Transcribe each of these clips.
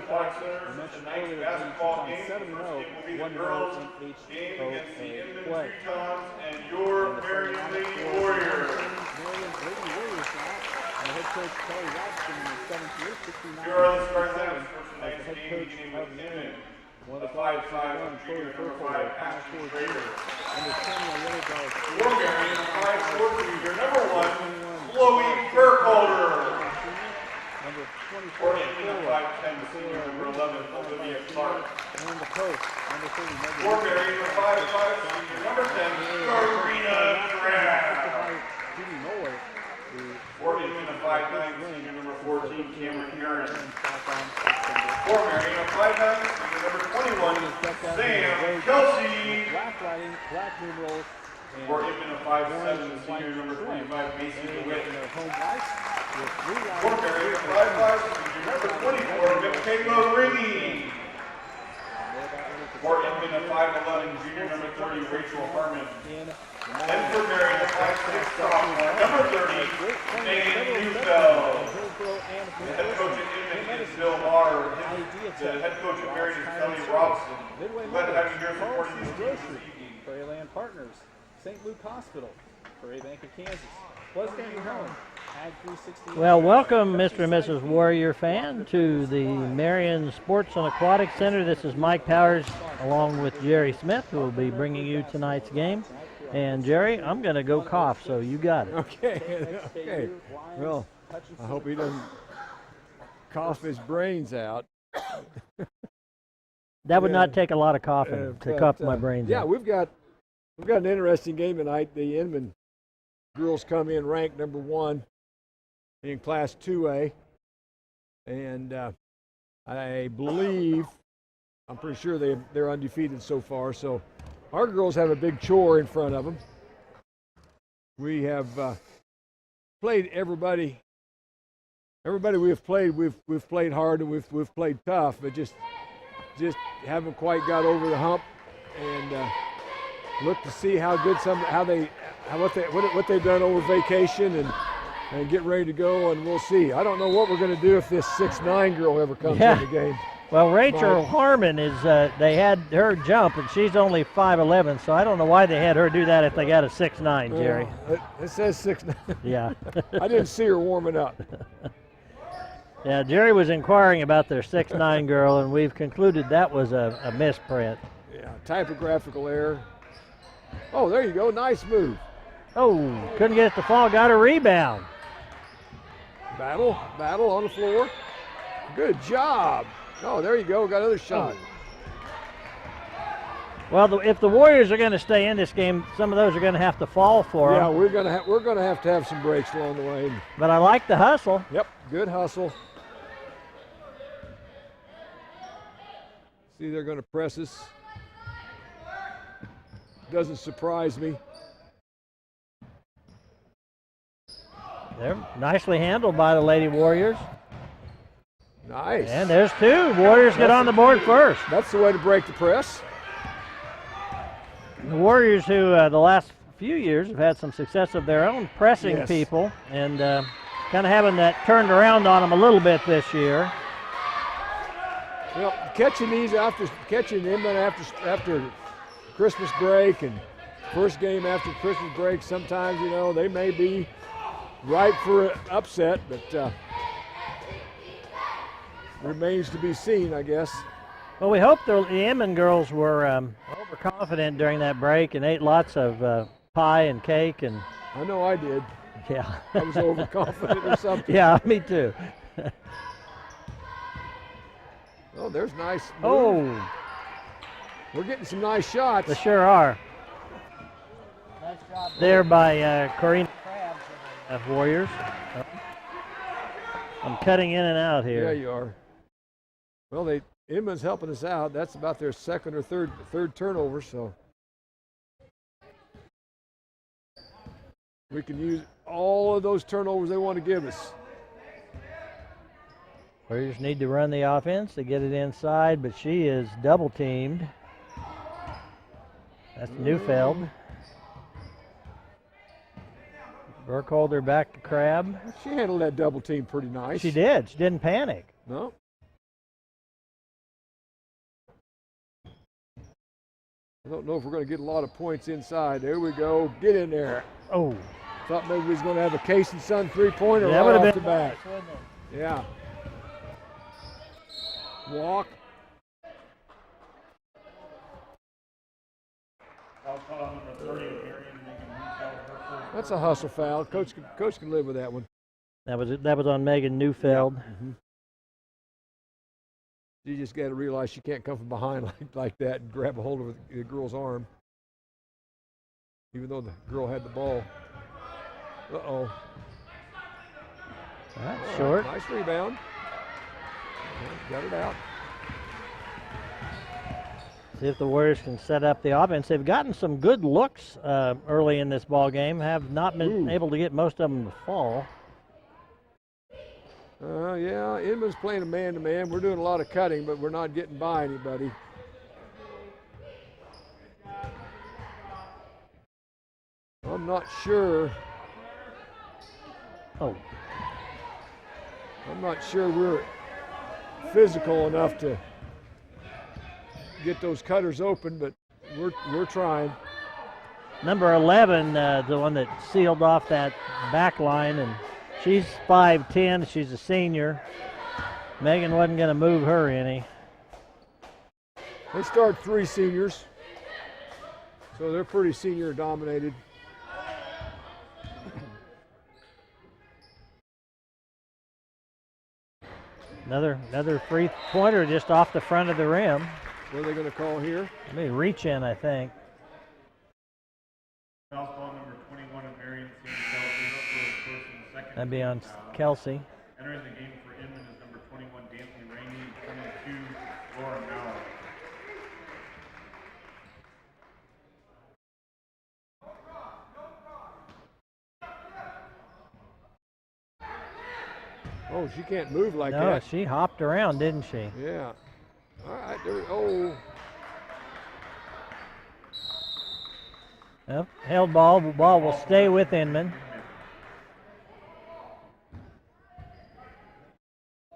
Aquatic Centers. Tonight's basketball game, the first game will be the girls' game against the Inman Teutons and your Marion Lady Warriors. Here are the starting lineups for tonight's game, beginning with Inman. The 5'5" junior number 5, Ashton Schrader. For Marion, the 5'4" junior number 1, Chloe Burkholder. For Inman, the 5'10" senior number 11, Olivia Clark. For Marion, the 5'5" senior number 10, Karina Drab. For Inman, the 5'9" senior number 14, Cameron Marion. For Marion, the 5'9" senior number 21, Sam Kelsey. For Inman, the 5'7" senior number 25, Macy DeWitt. For Marion, the 5'5" senior number 24, Michaela Ringy. For Inman, the 5'11" junior number 30, Rachel Harmon. And for Marion, the 5'6" sophomore number 30, Megan Neufeld. The head coach at Inman is Bill Marr. The head coach at Marion is Kelly Robson. Glad to have you here supporting these teams this evening. Prairie Land Partners, St. Luke Hospital, Prairie Bank of Kansas, Pleasant View Home, Ag 360. Well, welcome, Mr. and Mrs. Warrior fan, to the Marion Sports and Aquatic Center. This is Mike Powers along with Jerry Smith, who will be bringing you tonight's game. And Jerry, I'm going to go cough, so you got it. Okay, okay. Well, I hope he doesn't cough his brains out. That would not take a lot of coughing to cough my brains out. Yeah, we've got an interesting game tonight. The Inman girls come in ranked number 1 in Class 2A, and I believe, I'm pretty sure they're undefeated so far. So our girls have a big chore in front of them. We have played everybody. Everybody we've played hard, and we've played tough, but just haven't quite got over the hump. And look to see how good what they've done over vacation and get ready to go, and we'll see. I don't know what we're going to do if this 6'9" girl ever comes in the game. Well, Rachel Harmon is, they had her jump, and she's only 5'11", so I don't know why they had her do that if they got a 6'9", Jerry. It says 6'9". Yeah. I didn't see her warming up. Yeah, Jerry was inquiring about their 6'9" girl, and we've concluded that was a misprint. Yeah, typographical error. Oh, there you go. Nice move. Oh, couldn't get it to fall, got a rebound. Battle on the floor. Good job. Oh, there you go. Got another shot. Well, if the Warriors are going to stay in this game, some of those are going to have to fall for them. Yeah, we're going to have some breaks along the way. But I like the hustle. Yep, good hustle. See, they're going to press us. Doesn't surprise me. They're nicely handled by the Lady Warriors. Nice. And there's two. Warriors get on the board first. That's the way to break the press. The Warriors, who the last few years have had some success of their own pressing people, and kind of having that turned around on them a little bit this year. Well, catching Inman after Christmas break and first game after Christmas break, sometimes, they may be ripe for an upset, but remains to be seen, I guess. Well, we hope the Inman girls were overconfident during that break and ate lots of pie and cake. And I know I did. Yeah. I was overconfident or something. Yeah, me too. Oh, there's nice. Oh. We're getting some nice shots. They sure are. Nice job there by Karina Krabs of Warriors. I'm cutting in and out here. Yeah, you are. Well, Inman's helping us out. That's about their second or third turnover, so we can use all of those turnovers they want to give us. Warriors need to run the offense to get it inside, but she is double teamed. That's Neufeld. Burkholder back to Crab. She handled that double team pretty nice. She did. She didn't panic. No. I don't know if we're going to get a lot of points inside. There we go. Get in there. Oh, Thought maybe we was going to have a Case and Son three-pointer that right would off have the been bat. nice, wouldn't it? Yeah. Walk. Foul call on number 30, Marion making Newfeld her first. That's a hustle foul. Coach can live with that one. That was on Megan Neufeld. Mm-hmm. You just got to realize she can't come from behind like that and grab a hold of the girl's arm. Even though the girl had the ball. Uh-oh. That's short. Nice rebound. Got it out. See if the Warriors can set up the offense. They've gotten some good looks early in this ball game. Have not been able to get most of them to fall. Yeah, Inman's playing a man-to-man. We're doing a lot of cutting, but we're not getting by anybody. I'm not sure. Oh, I'm not sure we're physical enough to get those cutters open, but we're trying. number 11, the one that sealed off that back line, and she's 5'10". She's a senior. Megan wasn't going to move her any. They start 3 seniors, so they're pretty senior dominated. Another free pointer just off the front of the rim. What are they going to call here? Maybe reach in, I think. Foul call number 21 of Marion St. Kelsey for first and second. That'd be on Kelsey. Entering the game for Inman is number 21 Dantley Rainey, 22 Lauren Mauer. Oh, she can't move like No, that. she hopped around, didn't she? Yeah. All right. Oh. Yep, held ball. The ball will stay with Inman.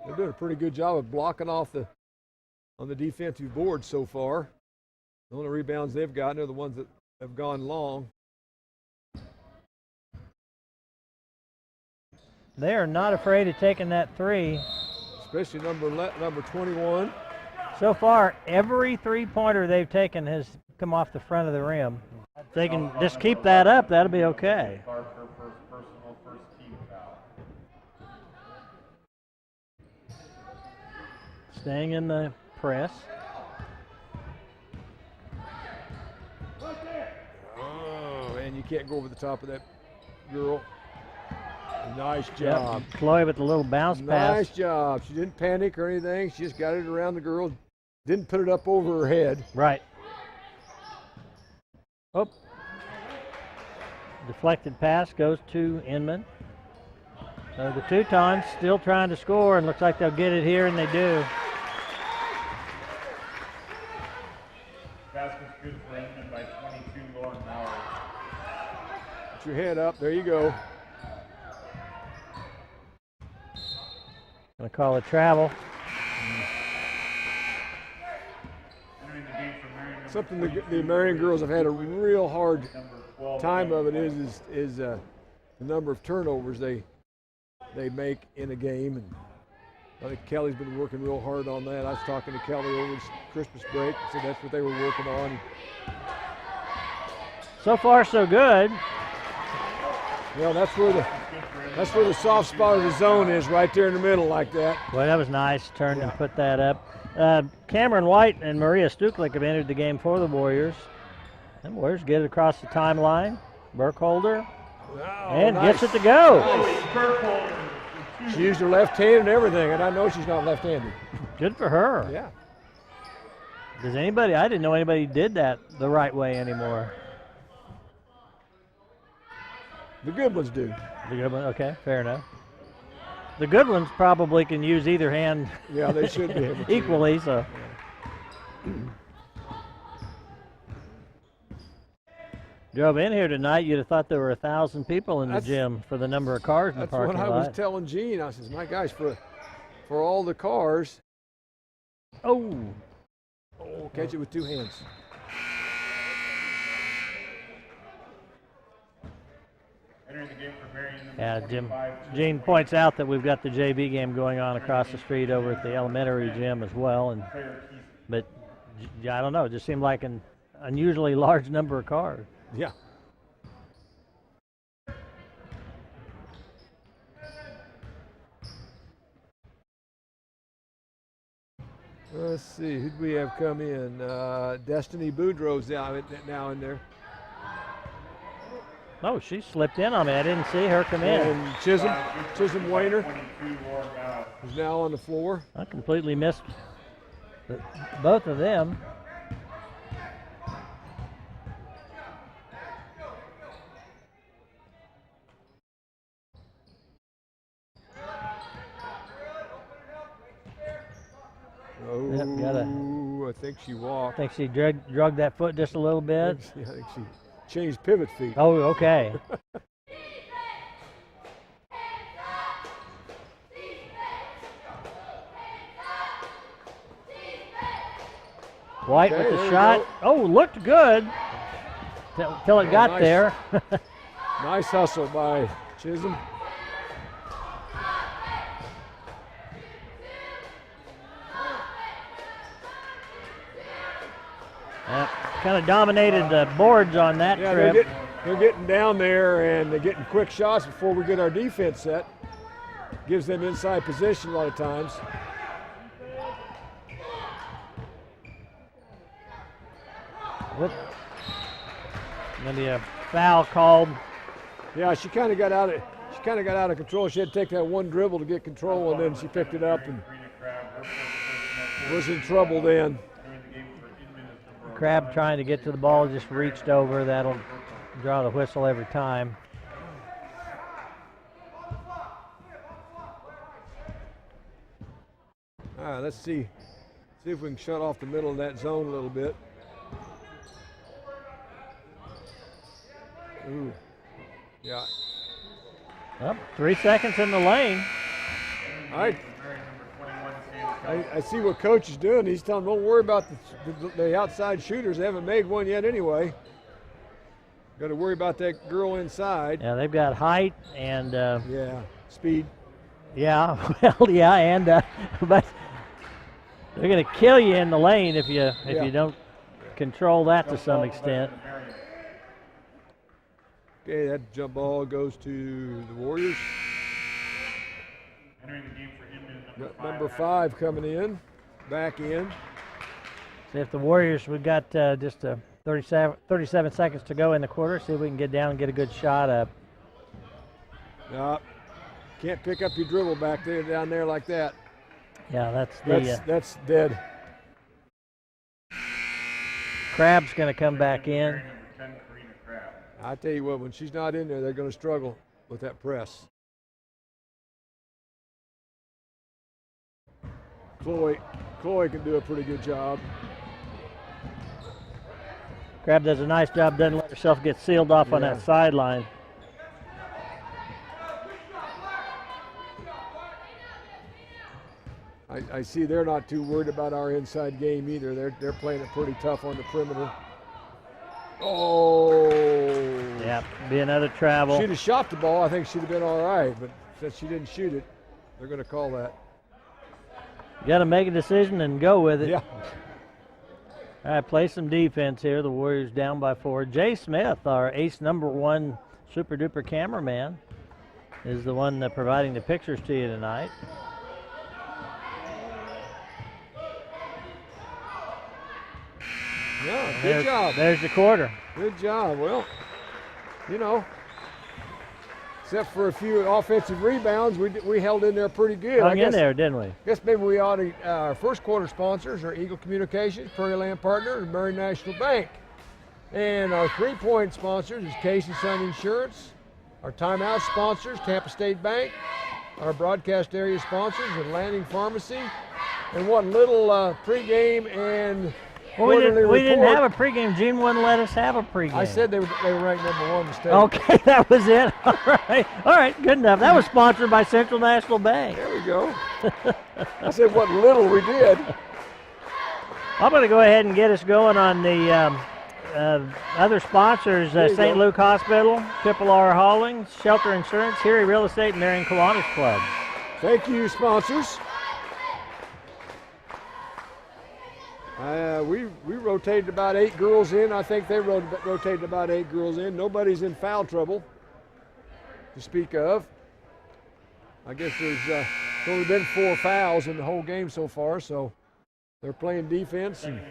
They're doing a pretty good job of blocking off on the defensive board so far. The only rebounds they've gotten are the ones that have gone long. They are not afraid of taking that three. Especially number 21. So far, every three-pointer they've taken has come off the front of the rim. If they can just keep that up, that'll be okay. Clark, her first personal, first team foul. Staying in the press. Oh, and you can't go over the top of that girl. Nice job. Yep. Chloe with the little bounce pass. Nice job. She didn't panic or anything. She just got it around the girl. Didn't put it up over her head. Right. Oh. Deflected pass goes to Inman. So the Teutons still trying to score, and looks like they'll get it here, and they do. Basket's good for Inman by 22 Lauren Mauer. Put your head up. There you go. Gonna call it travel. Entering the game for Marion. Something the Marion girls have had a real hard time of it is the number of turnovers they make in a game, and I think Kelly's been working real hard on that. I was talking to Kelly over Christmas break, so that's what they were working on. So far, so good. Well, that's where the soft spot of the zone is, right there in the middle like that. Well, that was nice. Turned and put that up. Cameron White and Maria Stuklik have entered the game for the Warriors. And Warriors get it across the timeline. Burkholder. And nice. gets it to go. She used her left hand and everything, and I know she's not left-handed. Good for her. Yeah. I didn't know anybody did that the right way anymore. The good ones do. The good one, okay, fair enough. The good ones probably can use either hand. Yeah, they should be able to. Equally, so. Drove in here tonight, you'd have thought there were 1,000 people in the gym for the number of cars in the parking lot. That's what I was telling Gene. I says, my gosh, for all the cars. Oh, catch it with 2 hands. Entering the game for Marion, number Yeah, 25, Gene points out that we've got the JV game going on across the street over at the elementary gym as well, but I don't know, it just seemed like an unusually large number of cars. Yeah. Let's see, who do we have come in? Destiny Boudreaux's now in there. Oh, she slipped in on me. I didn't see her come in. And Chisholm Weiner is now on the floor. I completely missed both of them. Oh, I think she walked. I think she drug that foot just a little bit. I think she changed pivot feet. Oh, okay. White with the shot. Oh, looked good till it got nice. there. Nice hustle by Chisholm. Kind of dominated the boards on that trip. They're getting down there and they're getting quick shots before we get our defense set. Gives them inside position a lot of times. Maybe a foul called. Yeah, she kind of got out of control. She had to take that one dribble to get control, and then she picked it up and was in trouble then. Crab trying to get to the ball, just reached over. That'll draw the whistle every time. All right, let's see if we can shut off the middle of that zone a little bit. Ooh, yeah. Well, 3 seconds in the lane. I see what coach is doing. He's telling them, don't worry about the outside shooters. They haven't made one yet anyway. Got to worry about that girl inside. Yeah, they've got height and speed. Yeah, well, yeah, and but they're going to kill you in the lane if you don't control that to some extent. Okay, that jump ball goes to the Warriors. Entering the game for Inman, number 5 coming in, back in. See if the Warriors, we've got just 37 seconds to go in the quarter. See if we can get down and get a good shot up. Can't pick up your dribble back there, down there like that. Yeah, that's dead. Crab's going to come back in. I tell you what, when she's not in there, they're going to struggle with that press. Chloe can do a pretty good job. Crab does a nice job, doesn't let herself get sealed off on that sideline. I see they're not too worried about our inside game either. They're playing it pretty tough on the perimeter. Oh. Yeah, be another travel. She'd have shot the ball, I think she'd have been all right, but since she didn't shoot it, they're going to call that. You got to make a decision and go with it. Yeah. All right, play some defense here. The Warriors down by 4. Jay Smith, our ace #1 super duper cameraman, is the one providing the pictures to you tonight. Yeah, good job. There's the quarter. Good job. Well, except for a few offensive rebounds, we held in there pretty good. Hung in there, didn't we? Guess maybe we ought to. Our first quarter sponsors are Eagle Communications, Prairie Land Partner, and Marion National Bank. And our 3-point sponsors is Casey Sun Insurance. Our timeout sponsors, Tampa State Bank. Our broadcast area sponsors, Atlantic Pharmacy. And what little pregame and well, we didn't have a pregame. Gene wouldn't let us have a pregame. I said they were ranked #1 in state. Okay, that was it. All right, good enough. That was sponsored by Central National Bank. There we go. I said what little we did. I'm going to go ahead and get us going on the other sponsors, St. Luke Hospital, Triple R Haulings, Shelter Insurance, Erie Real Estate, and Marion Kiwanis Club. Thank you, sponsors. We rotated about 8 girls in. I think they rotated about 8 girls in. Nobody's in foul trouble to speak of. I guess there's only been 4 fouls in the whole game so far, so they're playing defense and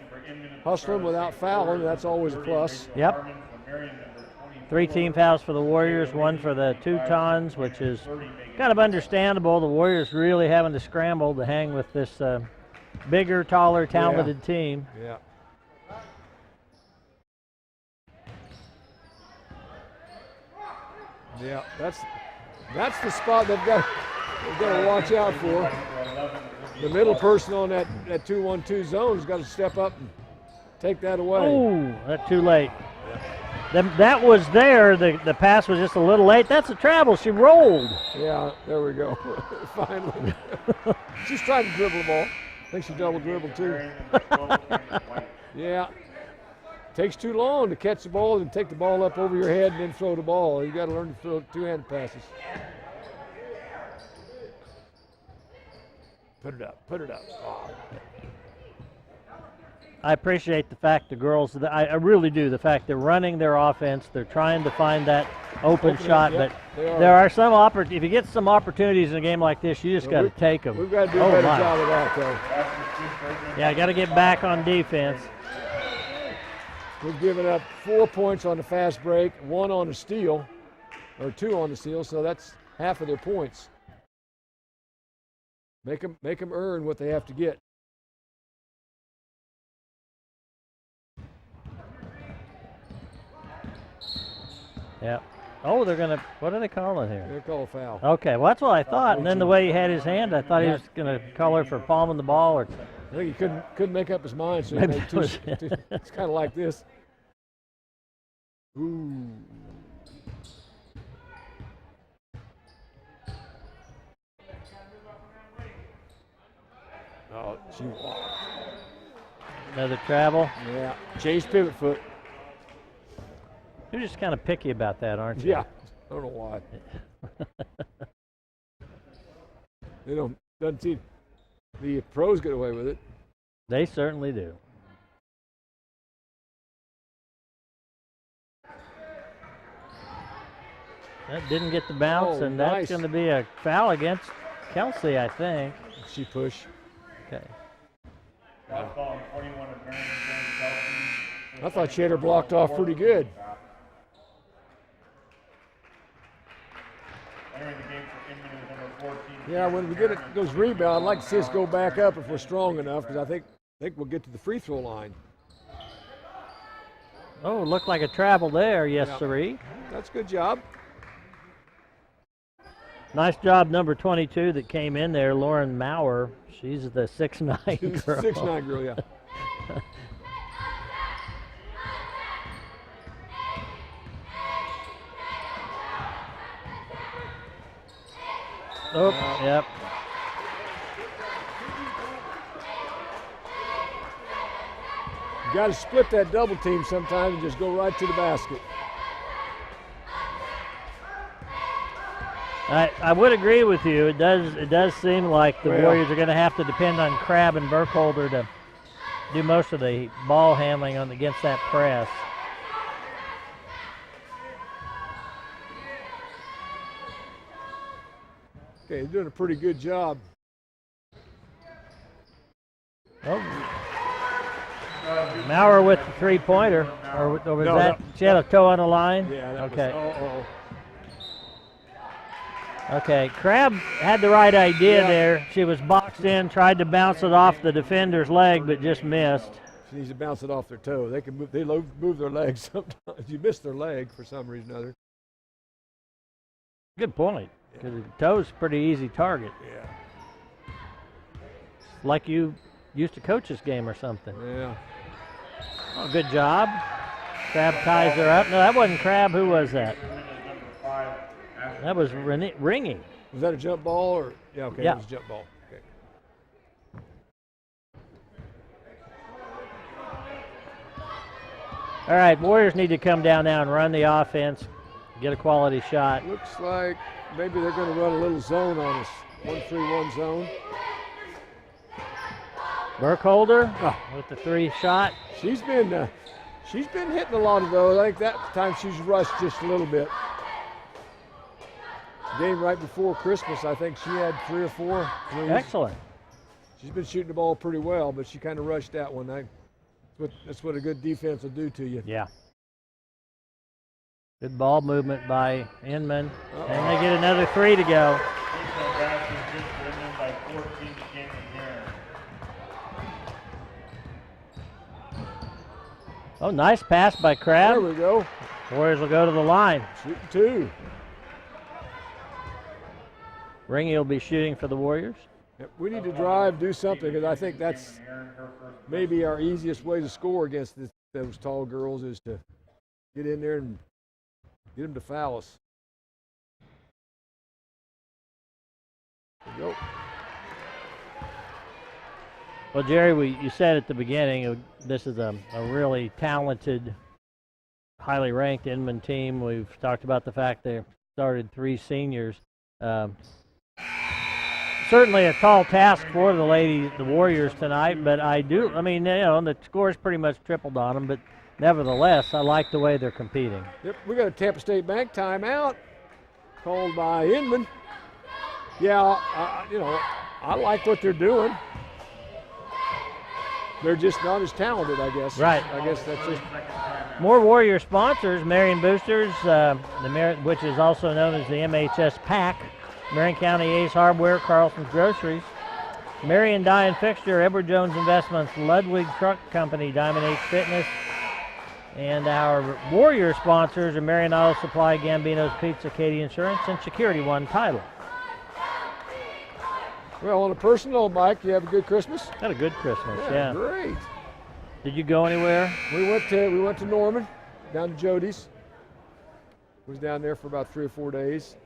hustling without fouling. That's always a plus. Yep. 3 team fouls for the Warriors, 1 for the Teutons, which is kind of understandable. The Warriors really having to scramble to hang with this bigger, taller, talented team. Yeah. Yeah, that's the spot they've got to watch out for. The middle person on that 2-1-2 zone has got to step up and take that away. Oh, that's too late. That was there. The pass was just a little late. That's a travel. She rolled. Yeah, there we go. Finally. She's trying to dribble the ball. I think she double dribbled too. Yeah. Takes too long to catch the ball and take the ball up over your head and then throw the ball. You got to learn to throw 2-handed passes. Put it up. Put it up. Oh. I appreciate the fact the girls, I really do, the fact they're running their offense, they're trying to find that open shot, yep, but there are some opportunities. If you get some opportunities in a game like this, you just got to take them. We've got to do a better job of that, though. Yeah, got to get back on defense. We've given up 4 points on the fast break, 1 on the steal, or 2 on the steal, so that's half of their points. Make them earn what they have to get. Yeah. Oh, they're going to, what are they calling here? They're call a foul. Okay, well, that's what I thought. And then the way he had his hand, I thought he was going to call her for palming the ball. Or I think he couldn't make up his mind, so he made two. It's kind of like this. Ooh. Oh, she walked. Another travel. Yeah, changed pivot foot. You're just kind of picky about that, aren't you? Yeah, I don't know why. Doesn't seem the pros get away with it. They certainly do. That didn't get the bounce, and nice. that's going to be a foul against Kelsey, I think. She pushed. Okay. I thought she had her blocked off pretty good. Yeah, when we get those rebounds, I'd like to see us go back up if we're strong enough, because I think we'll get to the free throw line. Oh, looked like a travel there, yes, yeah. sirree. That's a good job. Nice job, number 22 that came in there, Lauren Maurer. She's the 6'9" girl. 6'9" girl, yeah. Oh, yep. You got to split that double team sometimes and just go right to the basket. I would agree with you. It does seem like the Warriors are going to have to depend on Crabb and Burkholder to do most of the ball handling against that press. Okay, you're doing a pretty good job. Oh. Maurer with the three-pointer. Or was that? She had a toe on the line? Yeah, that okay. was, Okay, Crabb had the right idea there. She was boxed in, tried to bounce it off the defender's leg, but just missed. She needs to bounce it off their toe. They can move. They move their legs sometimes. You miss their leg for some reason or other. Good point. Because the toe's a pretty easy target. Yeah. Like you used to coach this game or something. Yeah. Oh, good job. Crabb ties her up. No, that wasn't Crabb. Who was that? That was Ringing. Was that a jump ball or? Yeah, okay, yeah. It was a jump ball. Okay. All right, Warriors need to come down now and run the offense, get a quality shot. Looks like maybe they're going to run a little zone on us. 1-3-1 zone. Burkholder with the 3 shot. She's been hitting a lot of those. I think that time she's rushed just a little bit. Game right before Christmas, I think she had 3 or 4 threes. Excellent. She's been shooting the ball pretty well, but she kind of rushed that one. That's what a good defense will do to you. Yeah. Good ball movement by Inman. And they get another 3 to go. Oh, nice pass by Crabb. There we go. Warriors will go to the line. Shooting 2. Ringy will be shooting for the Warriors. We need to drive, do something, because I think that's maybe our easiest way to score against those tall girls is to get in there and get them to foul us. There we go. Well, Jerry, you said at the beginning, this is a really talented, highly ranked Inman team. We've talked about the fact they started 3 seniors. Certainly a tall task for the Warriors tonight, but the score's pretty much tripled on them, but nevertheless, I like the way they're competing. Yep, we got a Tampa State Bank timeout called by Inman. Yeah, I like what they're doing. They're just not as talented, I guess. Right. I guess that's just. More Warrior sponsors: Marion Boosters, which is also known as the MHS Pack, Marion County Ace Hardware, Carlson's Groceries, Marion Dye and Fixture, Edward Jones Investments, Ludwig Truck Company, Diamond H Fitness, and our Warrior sponsors are Marion Auto Supply, Gambino's Pizza, Katie Insurance, and Security One Title. Well, on a personal note, Mike, you have a good Christmas? Had a good Christmas, yeah. Great. Did you go anywhere? We went to Norman, down to Jody's. Was down there for about 3 or 4 days.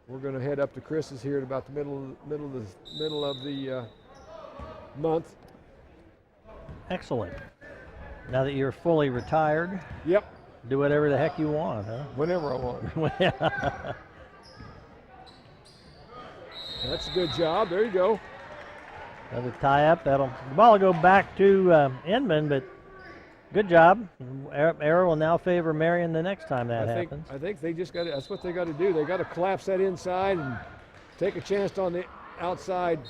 We're going to head up to Chris's here at about the middle of the month. Excellent. Now that you're fully retired, Yep. do whatever the heck you want, huh? Whenever I want. That's a good job. There you go. Another tie-up. The ball will go back to Inman, but good job. Arrow will now favor Marion the next time that happens. I think they just got. That's what they got to do. They got to collapse that inside and take a chance on the outside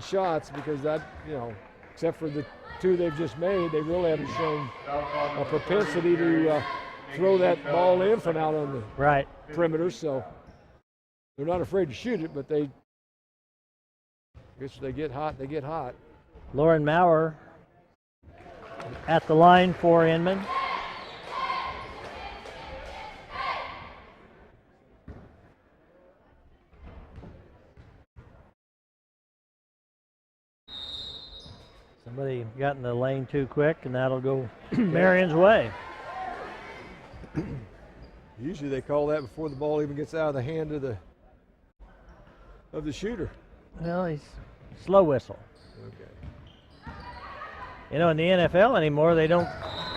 shots, because that, except for the 2 they've just made, they really haven't shown a propensity to throw that ball in from out on the perimeter. So they're not afraid to shoot it, but I guess if they get hot, they get hot. Lauren Maurer at the line for Inman. Somebody got in the lane too quick, and that'll go Marion's way. Usually they call that before the ball even gets out of the hand of the shooter. Well, he's slow whistle. Okay. In the NFL anymore,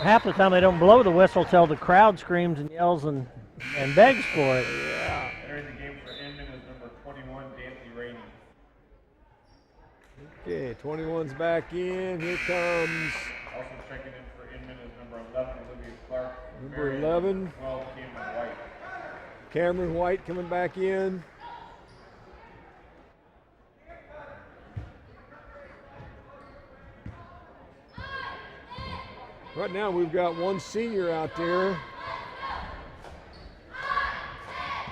half the time they don't blow the whistle till the crowd screams and yells and begs for it. Yeah. Entering the game for Inman is number 21, Dancy Rainey. Okay, 21's back in. Here comes. Also checking in for Inman is number 11, Olivia Clark. Number 11. 12, Cameron White. Cameron White coming back in. Right now we've got 1 senior out there.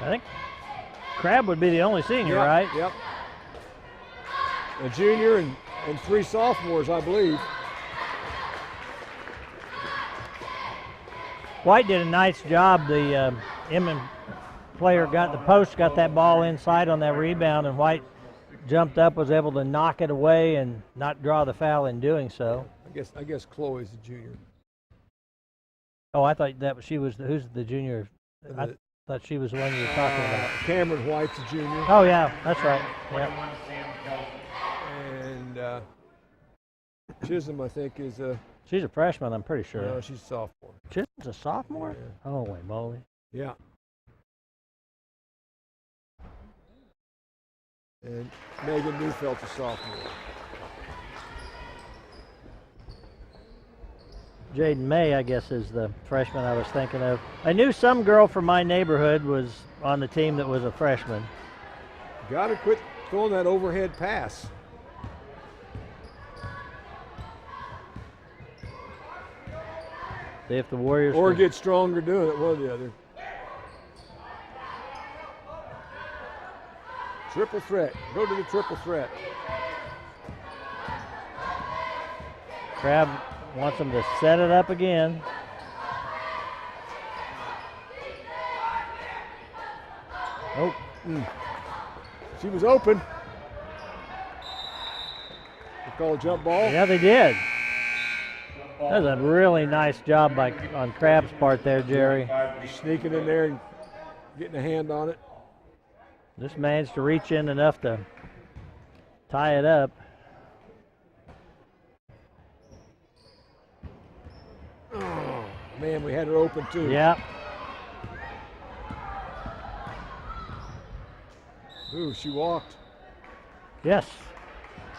I think Crabb would be the only senior, Yep, right? Yep. A junior and 3 sophomores, I believe. White did a nice job. The Inman player got that ball inside on that rebound, and White jumped up, was able to knock it away and not draw the foul in doing so. I guess Chloe's the junior. Oh, I thought who's the junior? I thought she was the one you were talking about. Cameron White's a junior. Oh yeah, that's right. Yeah. And Chisholm, I think, is a. She's a freshman, I'm pretty sure. No, she's a sophomore. Chisholm's a sophomore? Yeah. Holy moly. Yeah. And Megan Neufeld's a sophomore. Jaden May, I guess, is the freshman I was thinking of. I knew some girl from my neighborhood was on the team that was a freshman. Got to quit throwing that overhead pass. See if the Warriors Or can- get stronger doing it, one or the other. Triple threat. Go to the triple threat. Crab wants them to set it up again. Oh, She was open. They call a jump ball. yeah, they did. That was a really nice job on Crab's part there, Jerry. Sneaking in there and getting a hand on it. Just managed to reach in enough to tie it up. Oh, man, we had her open too. Yeah. Ooh, she walked. Yes.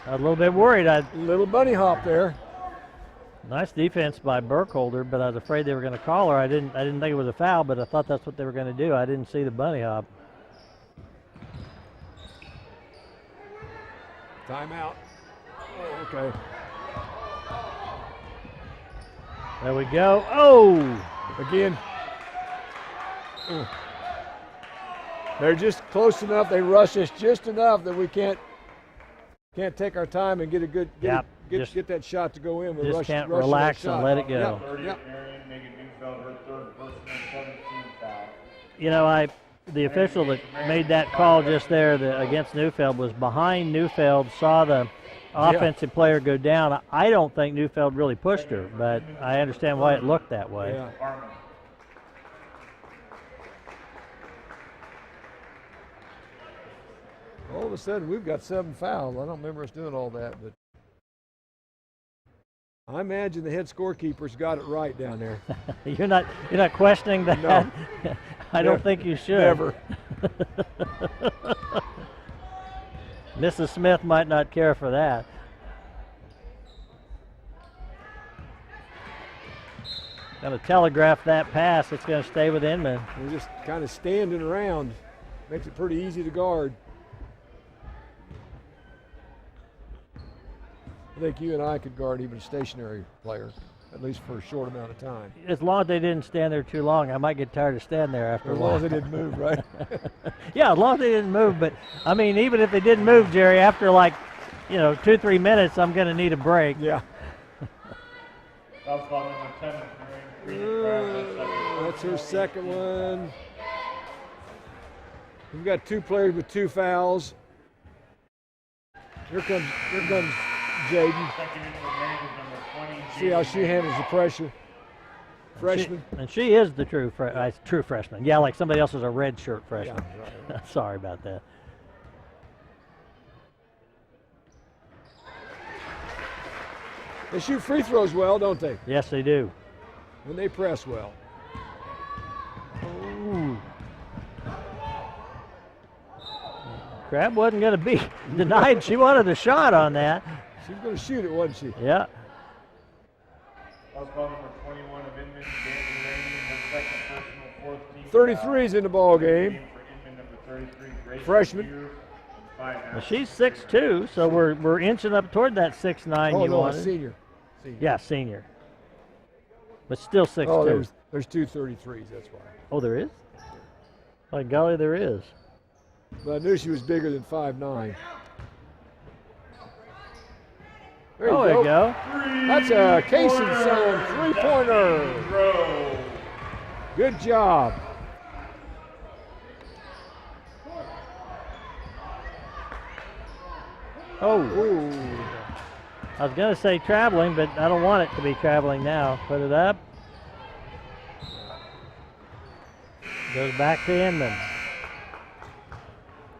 I was a little bit worried. Little bunny hop there. Nice defense by Burkholder, but I was afraid they were going to call her. I didn't think it was a foul, but I thought that's what they were going to do. I didn't see the bunny hop. Timeout. Oh, okay. There we go. Oh! Again. They're just close enough. They rush us just enough that we can't take our time and get a good get that shot to go in. We're Just can't relax and let it go. Yep. Marion, Megan Neufeldt, her third personal 17 foul. You know, the official that made that call just there against Neufeld was behind Neufeld, saw the offensive player go down. I don't think Neufeld really pushed her, but I understand why it looked that way. Yeah. All of a sudden, we've got 7 fouls. I don't remember us doing all that, but I imagine the head scorekeeper's got it right down there. You're not questioning that? No. I don't think you should. Never. Mrs. Smith might not care for that. Going to telegraph that pass. It's going to stay with Inman. We're just kind of standing around. Makes it pretty easy to guard. I think you and I could guard even a stationary player, at least for a short amount of time. As long as they didn't stand there too long, I might get tired of standing there after a As while. long as they didn't move, right? Yeah, as long as they didn't move. But, I mean, even if they didn't move, Jerry, after 2-3 minutes, I'm going to need a break. Yeah. Foul spot number 10 is Marion. That's her second one. We've got 2 players with 2 fouls. Here comes Jaden. Second in for Marion is number 20. See how she handles the pressure. Freshman. And she is the true freshman. Yeah, like somebody else is a red shirt freshman. Yeah, right. Sorry about that. They shoot free throws well, don't they? Yes, they do. And they press well. Ooh. Crab wasn't going to be denied. She wanted a shot on that. She was going to shoot it, wasn't she? Yeah. Foul spot number 21 of Inman, Danny Rainey, her second personal 14th 33's in the ball game. for Inman, number 33, Grace Freshman. Beer, and 5 Well, she's 6'2", so we're inching up toward that 6'9" Oh, you no, a wanted. senior. Yeah, senior. But still 6'2". Oh, there's 2 33s, that's why. Oh, there is? By golly, there is. But I knew she was bigger than 5'9". There you There you go. That's a Casey Son three-pointer. Row. Good job. Oh, Ooh. I was going to say traveling, but I don't want it to be traveling now. Put it up. Goes back to Inman.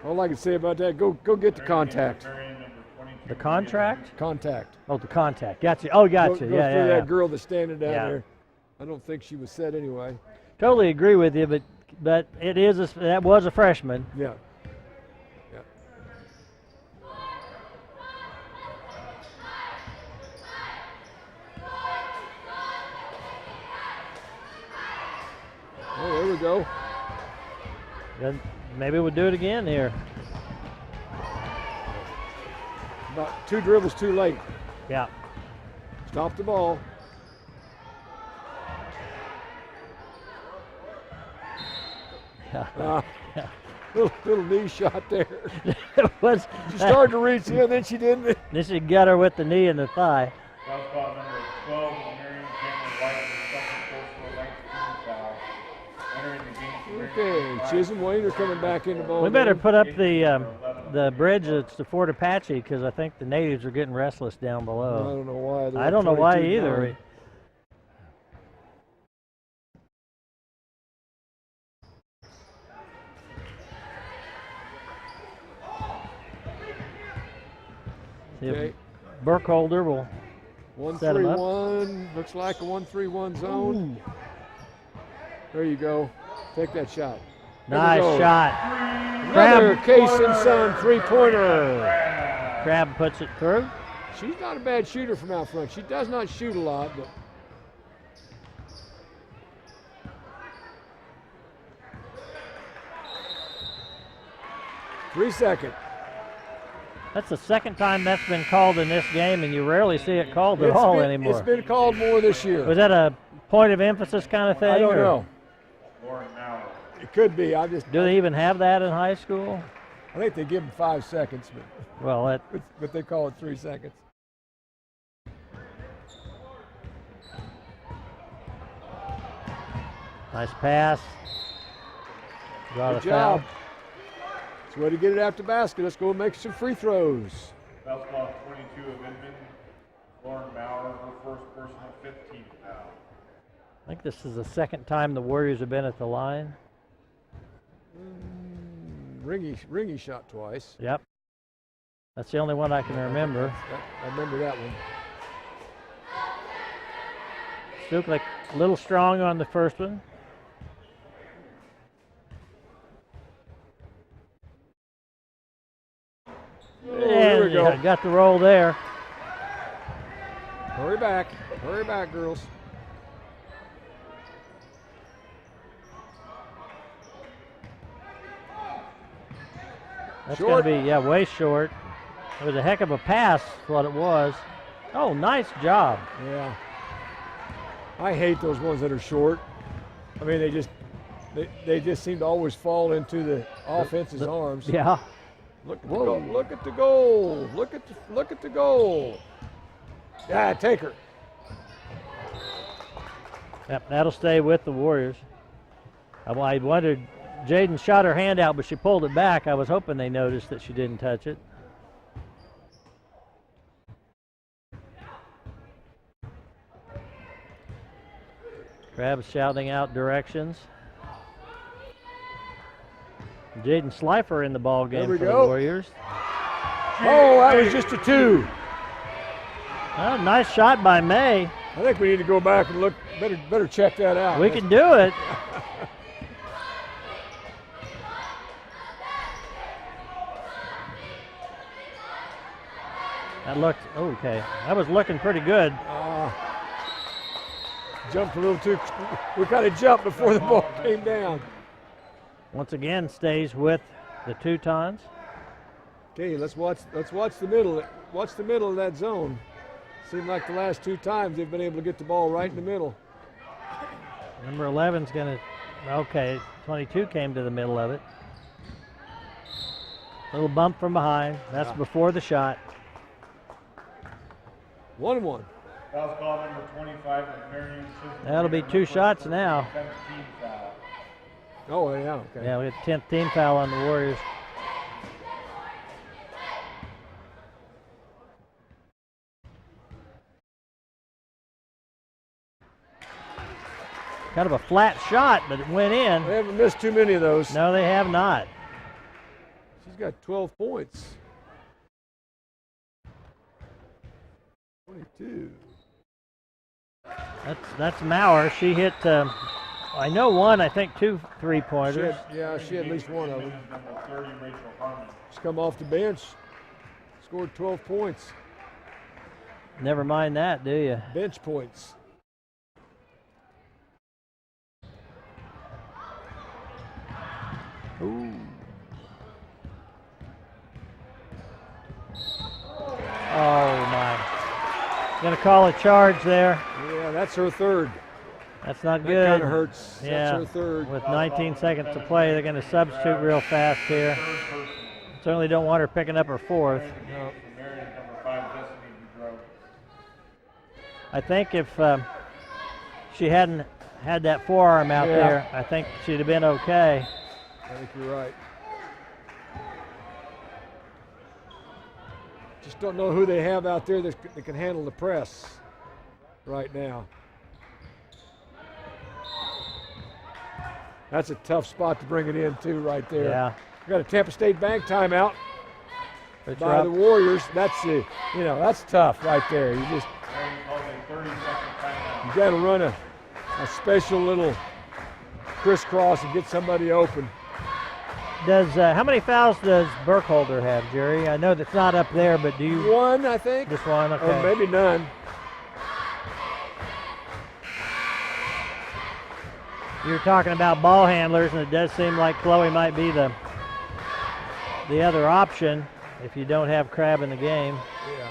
All I can say about that, go get the contact. Marion, number 22, The contract? Contact. Oh, the contact. Gotcha. Oh, gotcha. Go Yeah, through yeah, that yeah. girl that's standing down Yeah. there. I don't think she was set anyway. Totally agree with you, but it is that was a freshman. Yeah. Oh, there we go. Then maybe we'll do it again here. About 2 dribbles too late. Yeah. Stop the ball. Yeah. Little knee shot there. It was. She started to reach in, then she didn't. This is got her with the knee and the thigh. Foul spot number 12, Marion Cameron White, with second personal length team foul. Entering the game. Okay, Chisholm Wayne are coming back in the ball. We better game. put up the bridge that's to Fort Apache because I think the natives are getting restless down I below. don't know why. They're I don't know why 22-9. either. See if Okay. Burkholder will set him up. 1-3-1. Looks like a 1-3-1 zone. Ooh, There you go. Take that shot. There we nice go. shot. Another Crab, Case and Son 3-pointer. Crab puts it through. She's not a bad shooter from out front. She does not shoot a lot, but Three second. That's the second time that's been called in this game, and you rarely see it called at all anymore. It's been called more this year. Was that a point of emphasis kind of thing? I don't or know. Lauren Maurer. It could be. Do they even have that in high school? I think they give them 5 seconds, Well, but they call it 3 seconds. nice pass. Got a Good foul. job. It's a way to get it after basket. Let's go make some free throws. Foul spot 22 of Inman. Lauren Maurer, her first personal 15th foul. I think this is the second time the Warriors have been at the line. Ringy shot twice. Yep. That's the only one I can remember. I remember that one. Looked like a little strong on the first one. Oh, there we go. Yeah, got the roll there. Hurry back, girls. That's Short. going to be, way short. It was a heck of a pass, what it was. Oh, nice job. Yeah. I hate those ones that are short. I mean, they just seem to always fall into the offense's arms. Yeah. Look at the goal. Look at the goal. Look at the goal. Yeah, take her. Yep, that'll stay with the Warriors. I wondered, Jaden shot her hand out, but she pulled it back. I was hoping they noticed that she didn't touch it. Crab's shouting out directions. Jaden Slifer in the ball game There we for the go. Warriors. Oh, that was just a 2. Oh, nice shot by May. I think we need to go back and look. Better check that out. We can do it. That looked okay. That was looking pretty good. Jumped a little too. We kind of jumped before the ball came down. Once again, stays with the Teutons. Okay, let's watch the middle. Watch the middle of that zone. Seemed like the last 2 times they've been able to get the ball right in the middle. Number 11's going to. Okay, 22 came to the middle of it. Little bump from behind. That's before the shot. 1-1. Foul spot number 25 of Marion Chisholm. That'll be 2 shots now. 10th team foul. Oh yeah. Okay. Yeah, we got 10th team foul on the Warriors. Kind of a flat shot, but it went in. They haven't missed too many of those. No, they have not. She's got 12 points. 22. That's Maurer. She hit, I know one, I think 2 3-pointers. She had at least one of them. Number 30, Rachel Harmon. She's come off the bench, scored 12 points. Never mind that, do you? Bench points. Ooh. Oh my. Gonna call a charge there. Yeah, that's her third. That's not That good. kind of hurts. Yeah. That's her third. With 19 seconds to play, they're gonna substitute real fast here. Certainly don't want her picking up her fourth. No. Marion, number 5, Destiny Boudreau. I think if she hadn't had that forearm out there, I think she'd have been okay. I think you're right. Just don't know who they have out there that can handle the press right now. That's a tough spot to bring it in too, right there. Yeah. We got a Tampa State bank timeout But by you're the up. Warriors. That's that's tough right there. You just Marion calls a 30-second timeout. you got to run a special little crisscross and get somebody open. Does how many fouls does Burkholder have, Jerry? I know that's not up there, but do you? One, I think, Just one, okay. or maybe none. You were talking about ball handlers, and it does seem like Chloe might be the other option if you don't have Crab in the game. Yeah.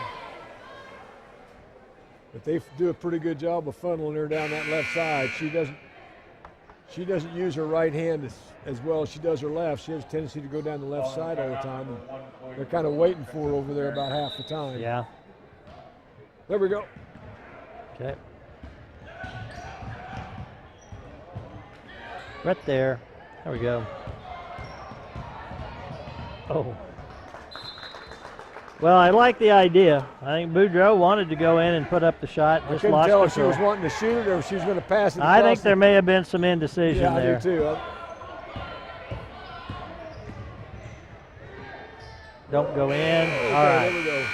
But they do a pretty good job of funneling her down that left side. She doesn't use her right hand as well as she does her left. She has a tendency to go down the left side all the time. And they're kind of waiting for her over there about half the time. Yeah. There we go. Okay. Right there. There we go. Oh. Well, I like the idea. I think Boudreau wanted to go in and put up the shot. I Just couldn't lost tell if she control. was wanting to shoot it or if she was going to pass it. I across think there may have been some indecision yeah, there. I do too. Don't go in. Okay, All right. there we go.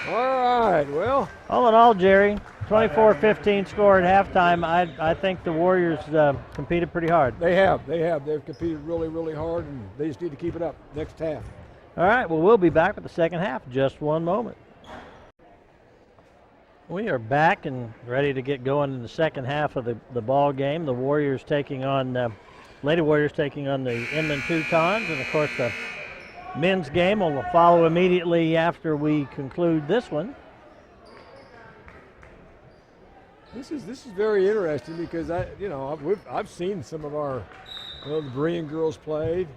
All right, well. All in all, Jerry, 24-15 score at halftime. I think the Warriors competed pretty hard. They have. They've competed really, really hard, and they just need to keep it up next half. All right, well, we'll be back with the second half. Just one moment. We are back and ready to get going in the second half of the ball game. The Warriors taking on, Lady Warriors taking on the Inman Teutons, and of course the men's game will follow immediately after we conclude this one. This is very interesting because I've seen some of our the Berean girls played,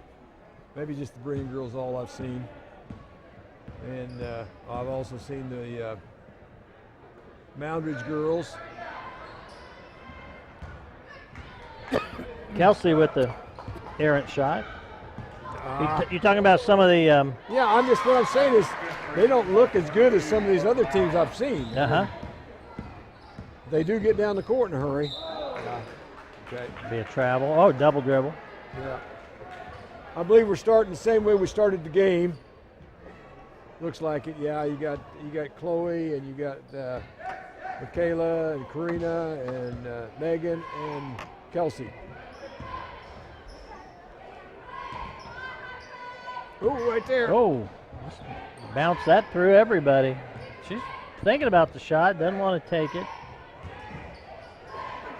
maybe just the Berean girls all I've seen, and I've also seen the Moundridge girls. Kelsey with the errant shot. You're talking about some of the. Yeah, what I'm saying is they don't look as good as some of these other teams I've seen. They do get down the court in a hurry. Yeah. Okay. Be a travel. Oh, double dribble. Yeah. I believe we're starting the same way we started the game. Looks like it. Yeah, you got Chloe and you got Michaela and Karina and Megan and Kelsey. Oh, right there. Oh, just bounce that through everybody. She's thinking about the shot, doesn't want to take it.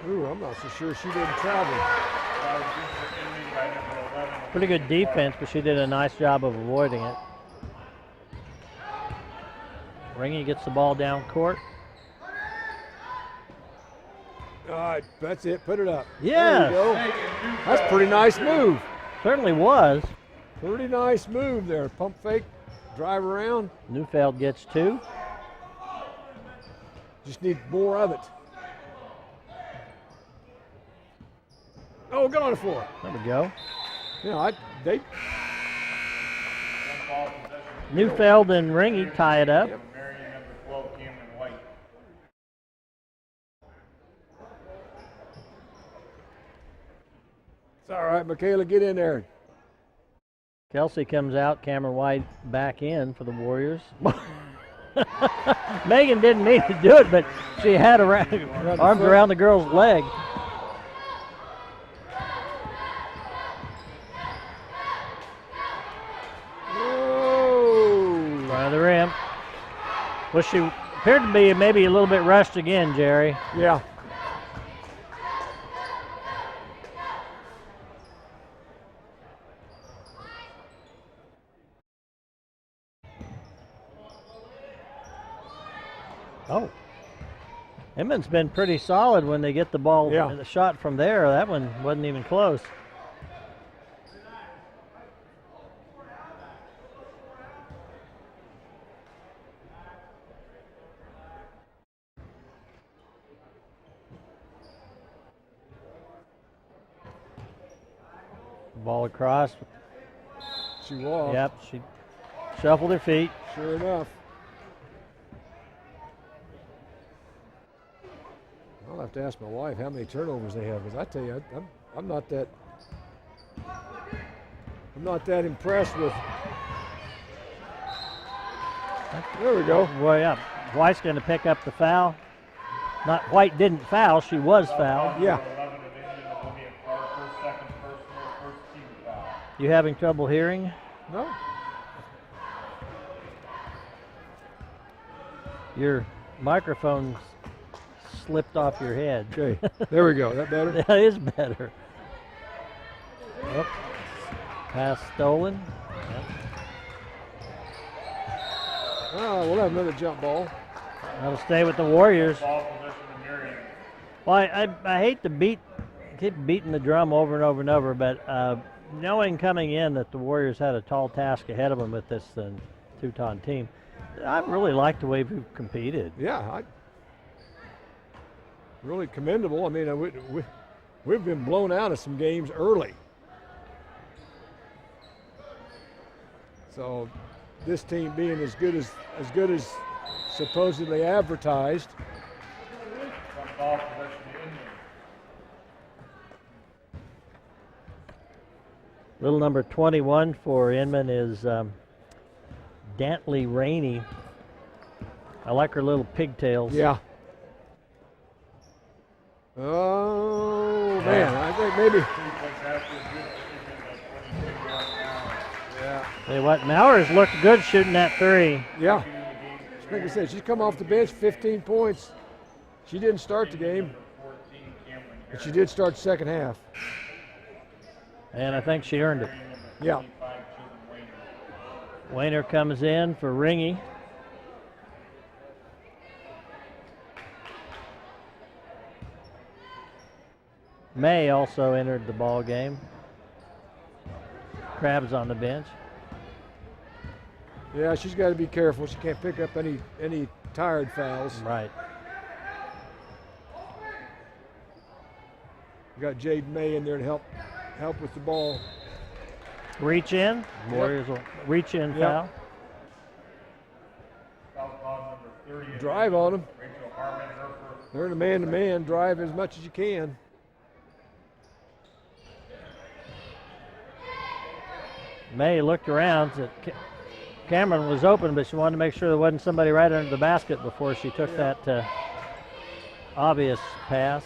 Ooh, I'm not so sure she didn't travel. Pretty good defense, but she did a nice job of avoiding it. Ringy gets the ball down court. All right, that's it. Put it up. Yes. There you go. That's a pretty nice move. Certainly was. Pretty nice move there. Pump fake, drive around. Neufeld gets 2. Just need more of it. Oh, get on the floor. There we go. They Neufeld and Ringy tie it up. Marion, number 12, Cameron White. It's all right, Michaela, get in there. Kelsey comes out, Cameron White back in for the Warriors. Megan didn't mean to do it, but she had arms around the girl's leg. Whoa. By the rim. Well, she appeared to be maybe a little bit rushed again, Jerry. Yeah. Oh. Inman's been pretty solid when they get the ball, the shot from there. That one wasn't even close. Ball across. She walked. Yep, she shuffled her feet. Sure enough. I'll have to ask my wife how many turnovers they have, because I tell you, I'm not that impressed with. There we go. Well, yeah, White's going to pick up the foul. Not White didn't foul; she was fouled. Yeah. You having trouble hearing? No. Your microphone slipped off your head. Okay, there we go. That better? That is better. Oh. Pass stolen. Yep. Oh, we'll have another jump ball. That'll stay with the Warriors. Well, I hate to keep beating the drum over and over and over, but knowing coming in that the Warriors had a tall task ahead of them with this Teuton team, I really like the way we've competed. Yeah, really commendable. I mean, we've been blown out of some games early. So this team being as good as supposedly advertised. Little number 21 for Inman is Dantley Rainey. I like her little pigtails. Yeah. Oh, man, I think maybe. Yeah. Hey, what? Mowers looked good shooting that three. Yeah. Like I said, she's come off the bench, 15 points. She didn't start the game, but she did start the second half. And I think she earned it. Yeah. Wayner comes in for Ringy. May also entered the ball game. Crab's on the bench. Yeah, she's got to be careful. She can't pick up any tired fouls. Right. We got Jade May in there to help with the ball. Reach in. Warriors will reach in foul. Drive on them. They're in a man-to-man. Drive as much as you can. May looked around. Cameron was open, but she wanted to make sure there wasn't somebody right under the basket before she took that obvious pass.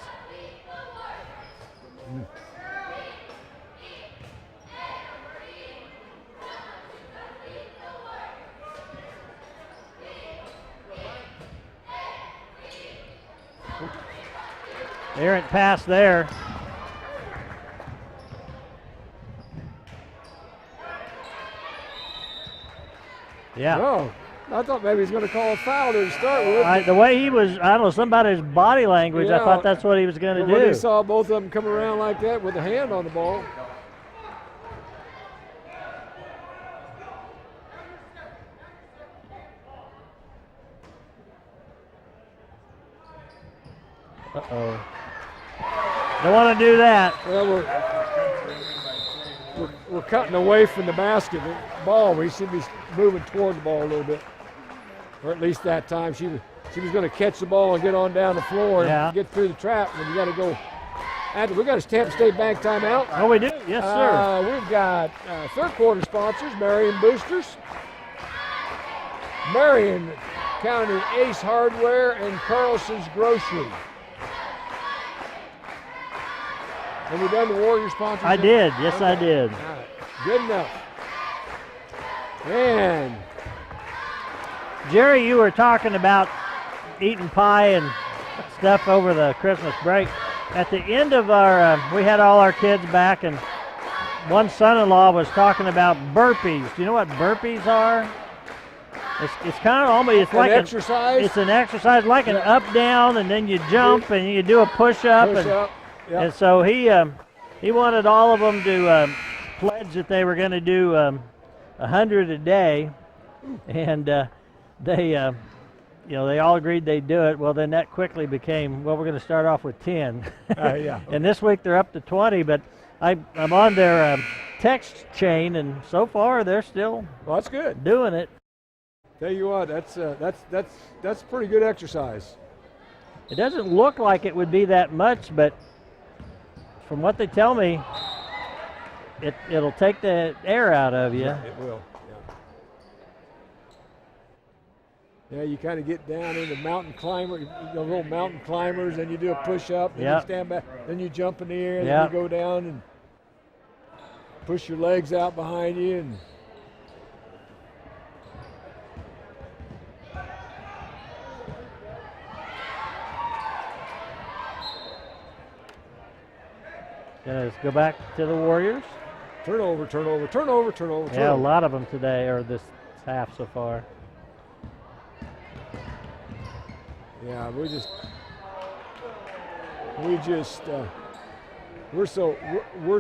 Errant pass there. Yeah. Oh, I thought maybe he was going to call a foul to start with. The way he was, I don't know, something about his body language, I thought that's what he was going to do. When he saw both of them come around like that with a hand on the ball. Uh-oh. Don't want to do that. Well, we're cutting away from the basket ball. We should be moving toward the ball a little bit, or at least that time she was going to catch the ball and get on down the floor and get through the trap. When you got to go. We got a Tampa State Bank timeout. Oh, we do. Yes, sir. We've got third quarter sponsors: Marion Boosters, Marion County Ace Hardware and Carlson's Grocery. Have we done the Warrior sponsors? I did. Yes, okay. I did. All right. Good enough. And Jerry, you were talking about eating pie and stuff over the Christmas break. At the end of our, we had all our kids back, and one son-in-law was talking about burpees. Do you know what burpees are? It's kind of almost, it's like an exercise. It's an exercise like an up down, and then you jump and you do a push up. Yep. And so he wanted all of them to pledge that they were going to do 100 a day, and they all agreed they'd do it. Well, then that quickly became, well, we're going to start off with 10. Yeah. And this week they're up to 20, but I'm on their text chain, and so far they're still that's good. Doing it. Tell you what, that's pretty good exercise. It doesn't look like it would be that much, but from what they tell me, it'll take the air out of you. Yeah, it will. Yeah, you kind of get down into mountain little mountain climbers, and you do a push-up, and you stand back, then you jump in the air, and then you go down and push your legs out behind you. And let's go back to the Warriors. Turnover. Yeah, a lot of them today, or this half so far. Yeah, we're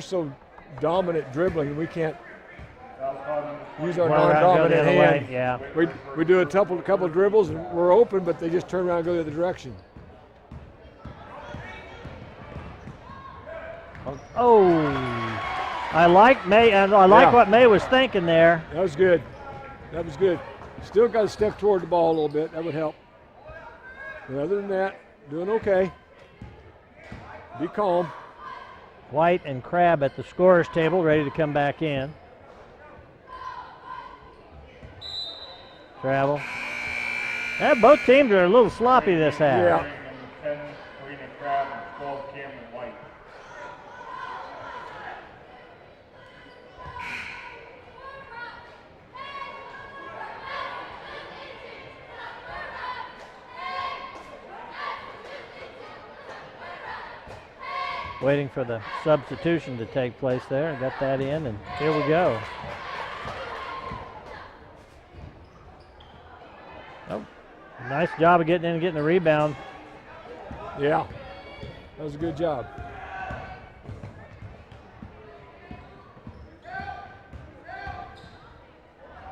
so dominant dribbling, we can't use our non-dominant hand. Yeah. We do a couple of dribbles and we're open, but they just turn around and go the other direction. Oh, I like May, and I like what May was thinking there. That was good. Still got to step toward the ball a little bit. That would help. But other than that, doing okay. Be calm. White and Crab at the scorer's table, ready to come back in. Travel. And both teams are a little sloppy this half. Yeah. 10 Green and Crab and 12 Cameron White. Waiting for the substitution to take place there. Got that in, and here we go. Oh, nice job of getting in and getting the rebound. Yeah, that was a good job.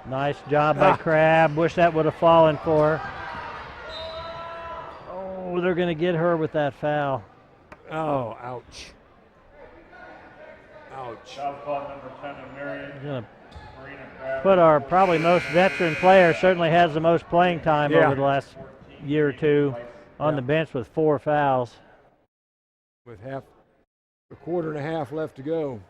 Nice job by Crab. Wish that would have fallen for her. Oh, they're going to get her with that foul. Oh, ouch. Ouch. Foul call number 10 of Marion. Gonna put our probably most veteran player, certainly has the most playing time over the last year or two, on the bench with 4 fouls. With a quarter and a half left to go.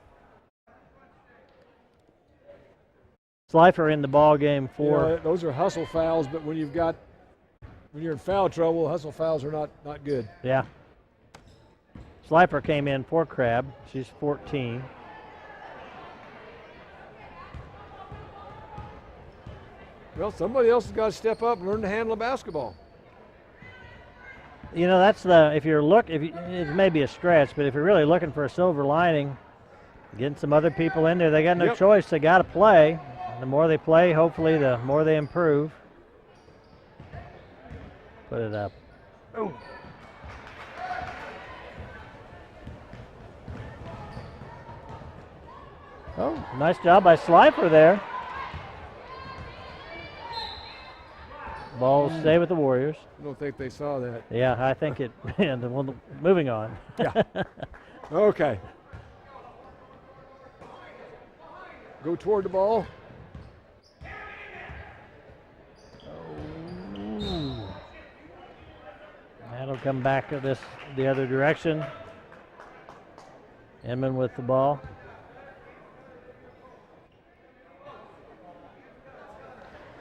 Slifer in the ball game for. Yeah, those are hustle fouls, but when you're in foul trouble, hustle fouls are not good. Yeah. Slifer came in for Crab. She's 14. Well, somebody else has got to step up and learn to handle a basketball. You know, that's it may be a stretch, but if you're really looking for a silver lining, getting some other people in there, they got no choice. They got to play. The more they play, hopefully, the more they improve. Put it up. Oh. Oh, nice job by Slifer there. Ball stay with the Warriors. I don't think they saw that. Yeah, I think it. Well, moving on. Yeah. Okay. Go toward the ball. Oh. That'll come back to the other direction. Inman with the ball.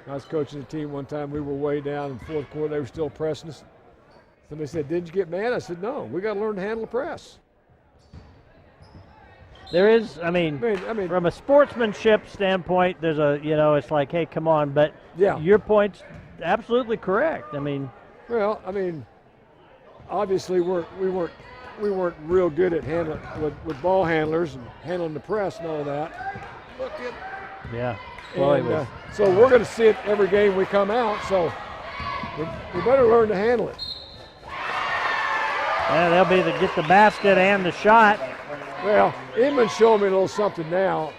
I was coaching the team one time. We were way down in the fourth quarter. They were still pressing us. Somebody said, "Didn't you get mad?" I said, "No, we got to learn to handle the press." There is, I mean, from a sportsmanship standpoint, there's a, it's like, hey, come on. But yeah, your point's absolutely correct. I mean, well, obviously we weren't real good at handling with ball handlers and handling the press and all that. Look at. Yeah. And, so we're going to see it every game we come out. So we better learn to handle it. Yeah, they'll be get the basket and the shot. Well, Inman's showing me a little something now.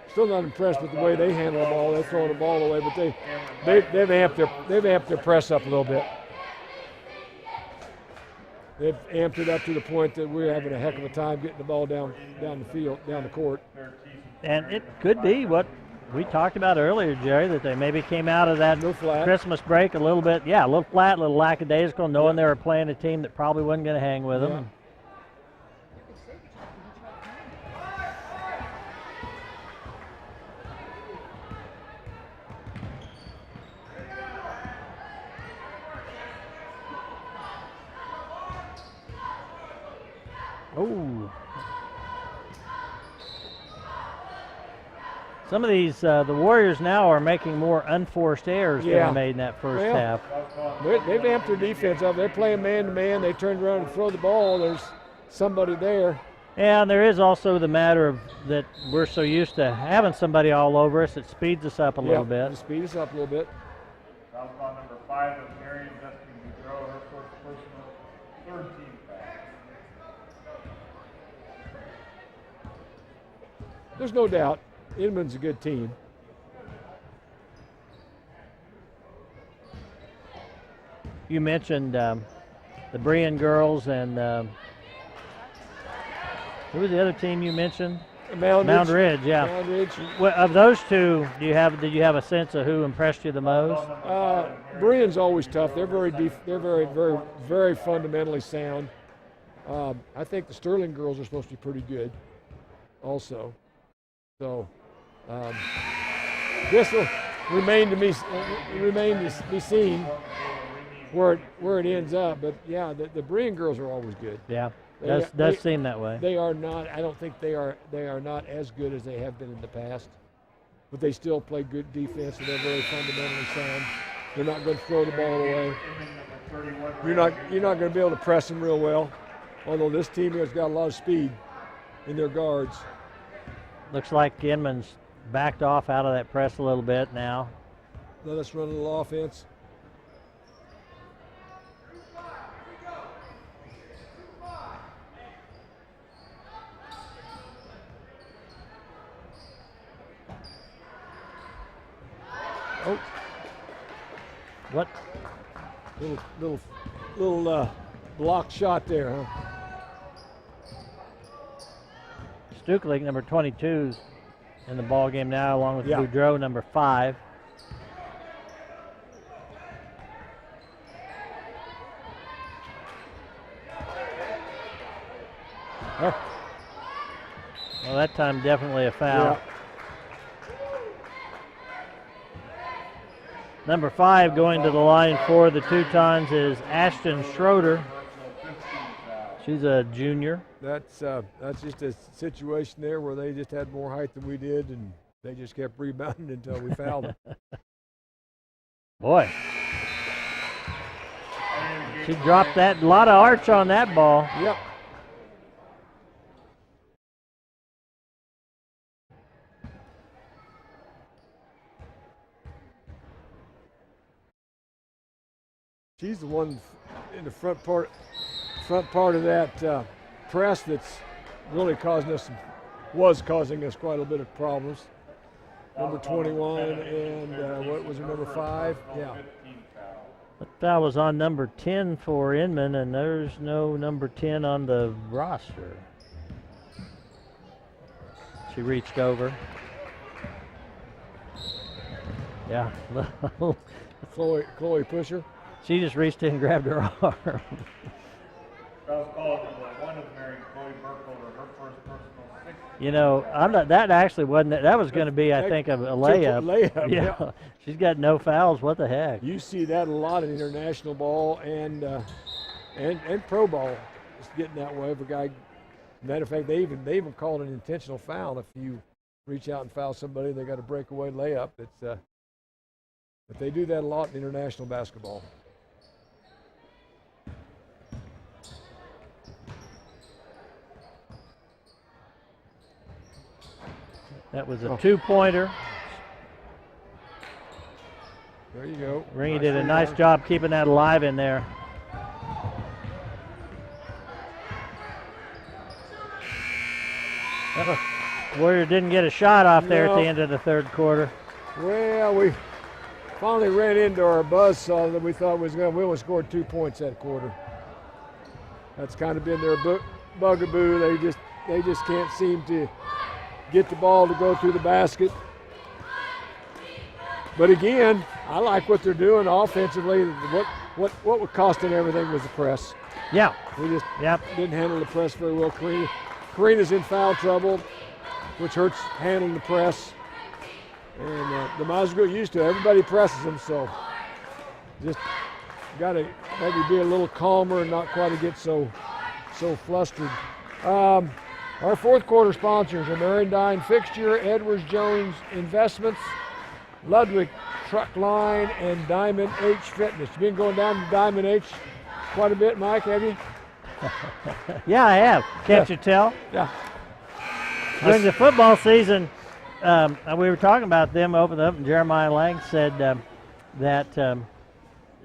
Still not impressed with the way they handle the ball. They're throwing the ball away, but they've amped their press up a little bit. They've amped it up to the point that we're having a heck of a time getting the ball down the field, down the court. And it could be what we talked about earlier, Jerry, that they maybe came out of that Christmas break a little bit, a little flat, a little lackadaisical, knowing they were playing a team that probably wasn't going to hang with them. Oh. Some of these, the Warriors now are making more unforced errors than they made in that first half. They've amped their defense up. They're playing man-to-man. They turn around and throw the ball. There's somebody there. And there is also the matter of that we're so used to having somebody all over us, it speeds us up a little bit. It speeds us up a little bit. Foul ball number 5 of Marion, Destiny Boudreau, her first personal, third team foul. There's no doubt Inman's a good team. You mentioned the Brian girls and who was the other team you mentioned? Mound Ridge, yeah. Mound Ridge. Well, of those two, did you have a sense of who impressed you the most? Brian's always tough. They're very fundamentally sound. I think the Sterling girls are supposed to be pretty good, also. So, this will remain to be seen where it ends up. But yeah, the Brian girls are always good. Yeah. Does seem that way. They are not. I don't think they are not as good as they have been in the past, but they still play good defense and they're very fundamentally sound. They're not going to throw the ball away. You're not going to be able to press them real well. Although this team has got a lot of speed in their guards. Looks like Inman's backed off out of that press a little bit now. Let us run a little offense. Oh, what? Little block shot there, huh? Stuklik, number 22, in the ball game now, along with Boudreau, number 5. Oh. Well, that time definitely a foul. Yeah. Number 5 going to the line for the Teutons is Ashton Schroeder. She's a junior. That's just a situation there where they just had more height than we did, and they just kept rebounding until we fouled them. Boy. She dropped that, a lot of arch on that ball. Yep. She's the one in the front part of that press that's really was causing us quite a bit of problems. Number 21 and what was it, number 5? Yeah. That foul was on number 10 for Inman, and there's no number 10 on the roster. She reached over. Yeah. Chloe Pusher. She just reached in and grabbed her arm. Foul called number 1 of Marion, Chloe Burkholder, her first personal, You know, I'm not. That actually wasn't. That was going to be, I think, a layup. Layup, Yeah. She's got no fouls. What the heck? You see that a lot in international ball and pro ball. It's getting that way. If a guy, matter of fact, they even call it an intentional foul if you reach out and foul somebody. They got a breakaway layup. But they do that a lot in international basketball. That was a 2-pointer. There you go. Ringy did a nice job keeping that alive in there. Warrior didn't get a shot off there at the end of the third quarter. Well, we finally ran into our buzzsaw that we thought was going to. We only scored 2 points that quarter. That's kind of been their bugaboo. They just can't seem to get the ball to go through the basket. But again, I like what they're doing offensively. What was costing everything was the press. Yeah. We just didn't handle the press very well. Karina's in foul trouble, which hurts handling the press. And the Mavs get used to it. Everybody presses them, so just got to maybe be a little calmer and not quite get so flustered. Our fourth quarter sponsors are Marion Fixture, Edwards Jones Investments, Ludwig Truck Line, and Diamond H Fitness. You've been going down to Diamond H quite a bit, Mike, have you? Yeah, I have. Can't you tell? Yeah. During the football season, we were talking about them opening up, and Jeremiah Lang said that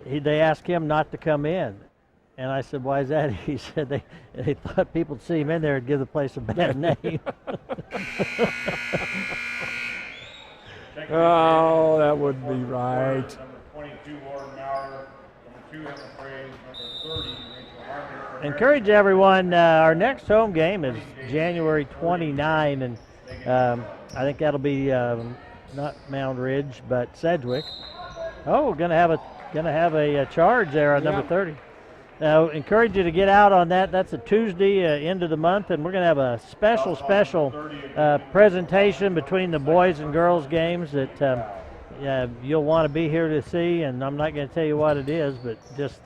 they asked him not to come in. And I said, why is that? He said they thought people would see him in there and give the place a bad name. Oh, that wouldn't be right. Number 22, Warren Maurer. Number 2, Emma Praise. Number 30, Rachel Harmon. Encourage everyone, our next home game is January 29, and I think that'll be not Mound Ridge, but Sedgwick. Oh, we're gonna have a charge there on number 30. Encourage you to get out on that. That's a Tuesday, end of the month, and we're going to have a special presentation between the boys and girls games that you'll want to be here to see, and I'm not going to tell you what it is, but just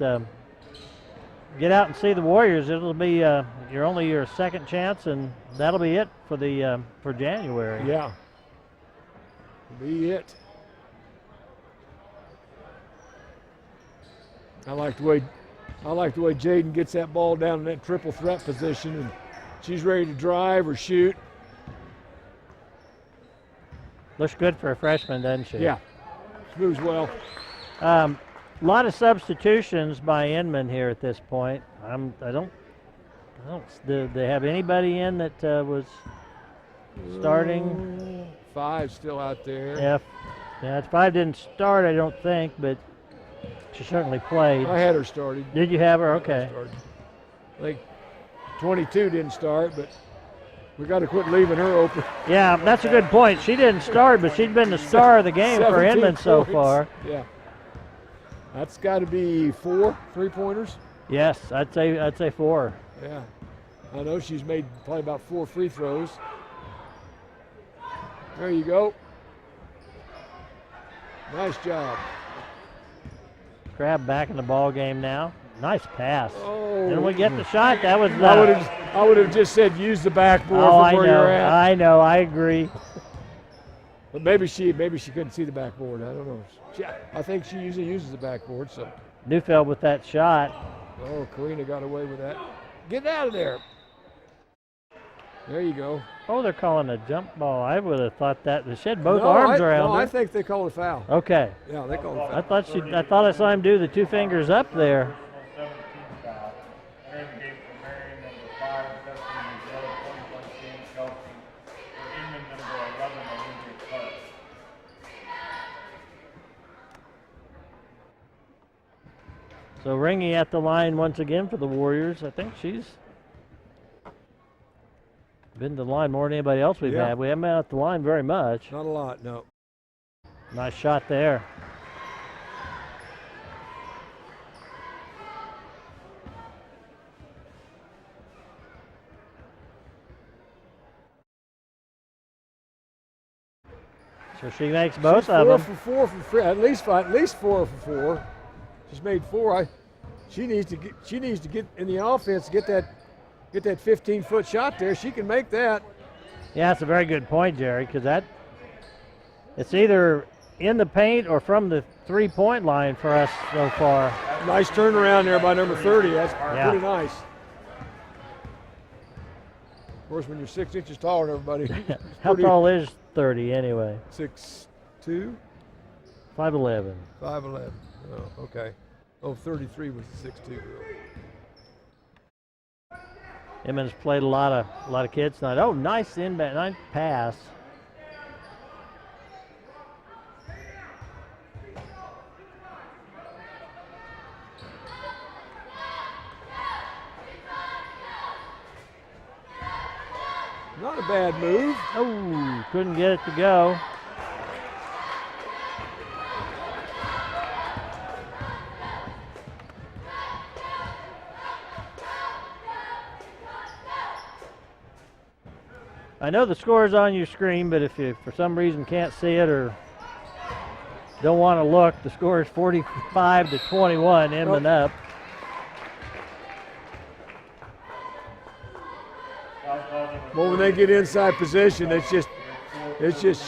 get out and see the Warriors. It'll be your second chance, and that'll be it for January. Yeah, be it. I like the way Jaden gets that ball down in that triple threat position, and she's ready to drive or shoot. Looks good for a freshman, doesn't she? Yeah, she moves well. A lot of substitutions by Inman here at this point. Do they have anybody in that was starting? 5 still out there. Yeah, 5 didn't start, I don't think, but she certainly played. I had her started. Did you have her? Okay. I think 22 didn't start, but we got to quit leaving her open. Yeah, that's a good point. She didn't start, but she's been the star of the game for Inman so far. Yeah. That's got to be 4 3-pointers. Yes, I'd say 4. Yeah. I know she's made probably about 4 free throws. There you go. Nice job. Crab back in the ball game now. Nice pass. Oh. Didn't we get the shot? That was I would have just said use the backboard from where you're at. I know. I agree. But maybe she couldn't see the backboard. I don't know. I think she usually uses the backboard. So. Neufeld with that shot. Oh, Karina got away with that. Get out of there. There you go. Oh, they're calling a jump ball. I would have thought that. They said both arms around her. I think they called a foul. Okay. Yeah, they called a foul. I thought I saw him do the 2 fingers up there. So Ringy at the line once again for the Warriors. I think she's been to the line more than anybody else we've had. We haven't been at the line very much. Not a lot, no. Nice shot there. So she makes both She's of them. 4 for 4 at least 4 for 4. She's made 4. She needs to get in the offense, get that 15-foot shot there. She can make that. Yeah, that's a very good point, Jerry, because it's either in the paint or from the three-point line for us so far. Nice turnaround there by number 30. That's pretty nice. Of course, when you're 6 inches taller than everybody. How tall is 30 anyway? 6'2"? 5'11". 5'11". Oh, okay. Oh, 33 was the 6'2" girl. Inman's played a lot of kids tonight. Oh, nice inbound, nice pass. Not a bad move. Oh, couldn't get it to go. I know the score is on your screen, but if you for some reason can't see it or don't want to look, the score is 45-21, Inman up. Well, when they get inside position, it's just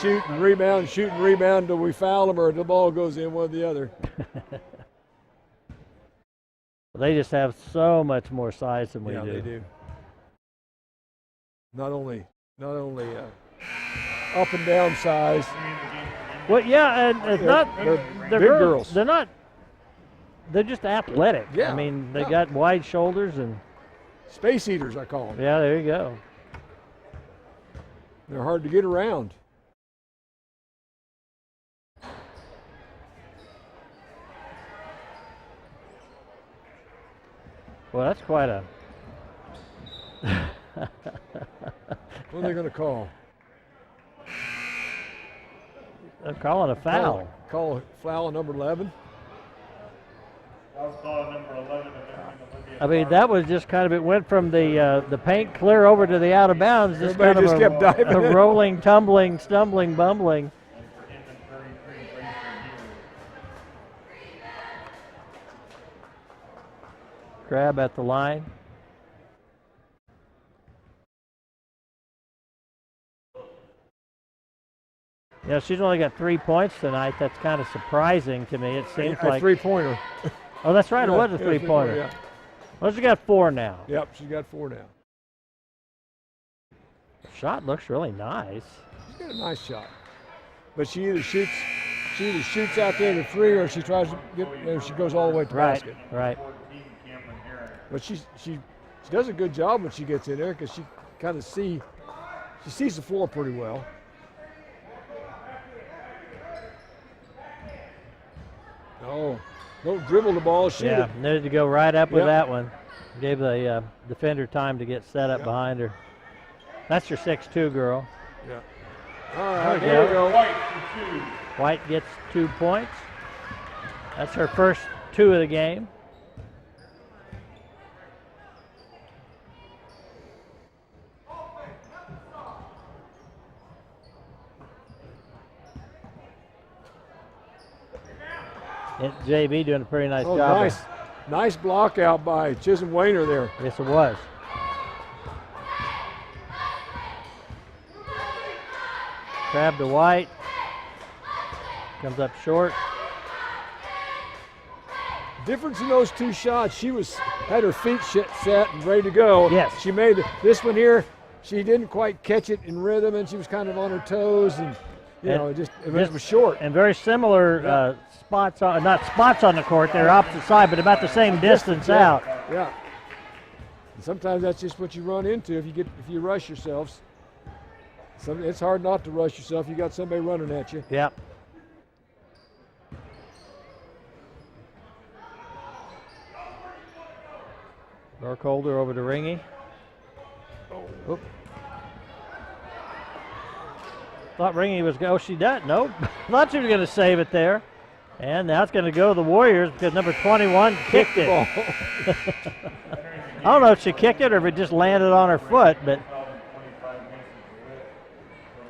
shoot and rebound until we foul them or the ball goes in, one or the other. They just have so much more size than we do. Yeah, they do. Not only up and down size. Well, yeah, and it's they're big girls. They're just athletic. Yeah. I mean, they got wide shoulders and space eaters, I call them. Yeah, there you go. They're hard to get around. Well, that's quite a. What are they going to call? They're calling a foul. Call a foul on number 11. I was calling number 11. I mean, that was just kind of, it went from the paint clear over to the out of bounds. Just Everybody kind of just kept diving a in. rolling, tumbling, stumbling, bumbling. Grab at the line. Yeah, she's only got 3 points tonight. That's kind of surprising to me. It seems A like three-pointer. Oh, that's right. Yeah, it was a yeah, three-pointer. yeah. Well, she got 4 now. Yep, she's got 4 now. Shot looks really nice. She's got a nice shot, but she either shoots out there to 3, or she tries to get. She goes all the way to the basket. Right. But she does a good job when she gets in there because she kind of sees the floor pretty well. Oh, don't dribble the ball, shoot Yeah, it. needed to go right up with Yep. that one. Gave the defender time to get set up behind her. That's your 6'2" girl. Yeah. All right, There there we we go. White gets 2 points. That's her first 2 of the game. And JB doing a pretty nice Oh, job. nice block out by Chisholm Wayner there. Yes, it was. Crab to White. Comes up short. Difference in those 2 shots, she had her feet set and ready to go. Yes. She made this one here. She didn't quite catch it in rhythm, and she was kind of on her toes, and it was short. And very similar spots, not spots on the court. They're opposite side, but about the same distance out. Yeah. And sometimes that's just what you run into if you rush yourselves. It's hard not to rush yourself. You got somebody running at you. Yep. Burkholder over to Ringy. Oop. Thought Ringy was go. She does. Nope. Thought she was going to save it there. And now it's going to go to the Warriors because number 21 kicked it. I don't know if she kicked it or if it just landed on her foot, but.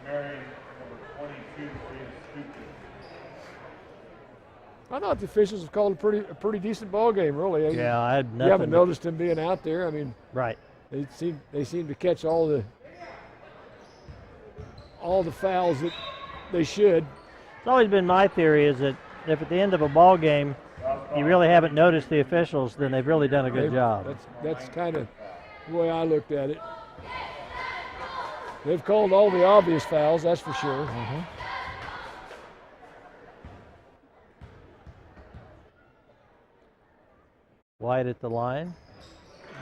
Marion, number 22, I thought the officials have called a pretty decent ball game, really. Yeah, I had nothing. You haven't noticed them being out there. I mean, right. They seem to catch all the fouls that they should. It's always been my theory is that if at the end of a ball game you really haven't noticed the officials, then they've really done a good job. That's kind of the way I looked at it. They've called all the obvious fouls, that's for sure. Mm-hmm. Wide at the line.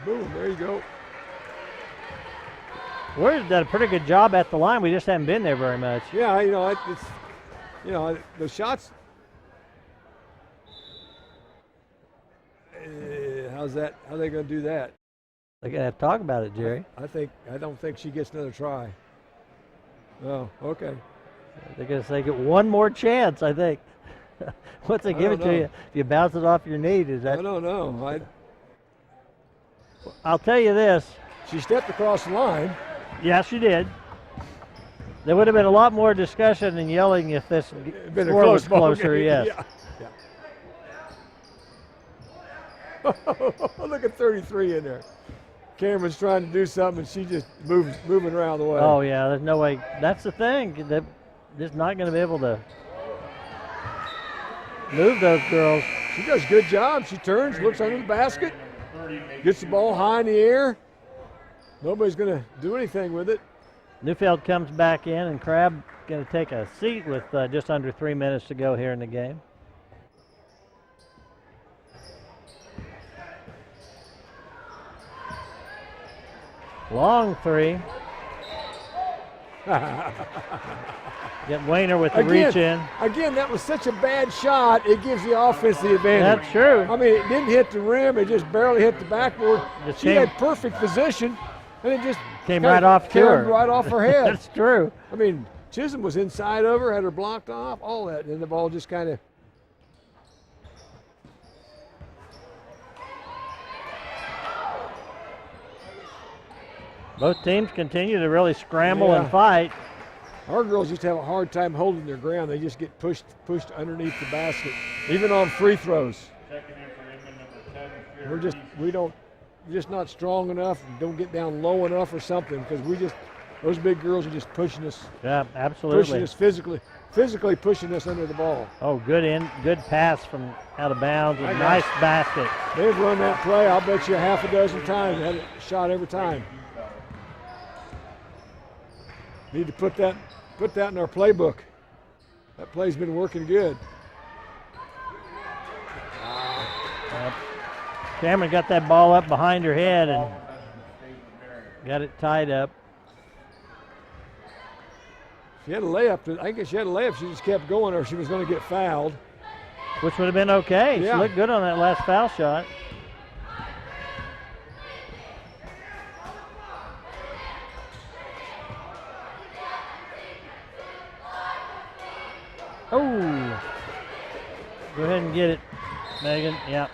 Boom, there you go. We've done a pretty good job at the line. We just haven't been there very much. Yeah, the shots. How's that? How are they going to do that? They're going to have to talk about it, Jerry. I don't think she gets another try. Oh, okay. They're going to say get one more chance, I think. Once they give it to you, if you bounce it off your knee, does that? I don't know. I'll tell you this. She stepped across the line. Yes, she did. There would have been a lot more discussion and yelling if this score was closer, yes. Yeah. Look at 33 in there. Cameron's trying to do something, and she just moving around the way. Oh, yeah, there's no way. That's the thing. They're just not going to be able to move those girls. She does a good job. She turns, looks under the basket, gets the ball high in the air. Nobody's going to do anything with it. Neufeld comes back in, and Crabb going to take a seat with just under 3 minutes to go here in the game. Long three. Get Wayner with the reach in. Again, that was such a bad shot, it gives the offense the advantage. That's true. I mean, it didn't hit the rim, it just barely hit the backboard. She had perfect position, and it just came right off to her. Right off her head. That's true. I mean, Chisholm was inside of her, had her blocked off, all that, and the ball just kind of. Both teams continue to really scramble and fight. Our girls just have a hard time holding their ground. They just get pushed underneath the basket, even on free throws. We're just not strong enough and don't get down low enough or something, because those big girls are just pushing us. Yeah, absolutely. Pushing us physically pushing us under the ball. Oh, good pass from out of bounds. A nice basket. They've run that play, I'll bet you half a dozen times, had a shot every time. Need to put that in our playbook. That play's been working good. Cameron got that ball up behind her head and got it tied up. She had a layup. I guess she had a layup. She just kept going, or she was going to get fouled. Which would have been okay. Yeah. She looked good on that last foul shot. Oh, go ahead and get it, Megan. Yeah.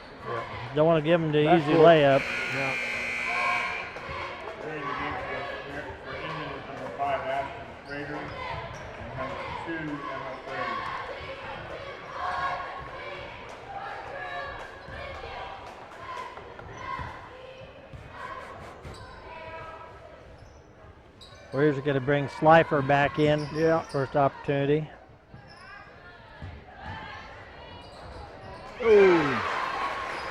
Don't want to give them the easy layup. Yeah. Warriors are going to bring Slifer back in. Yeah. First opportunity. Ooh.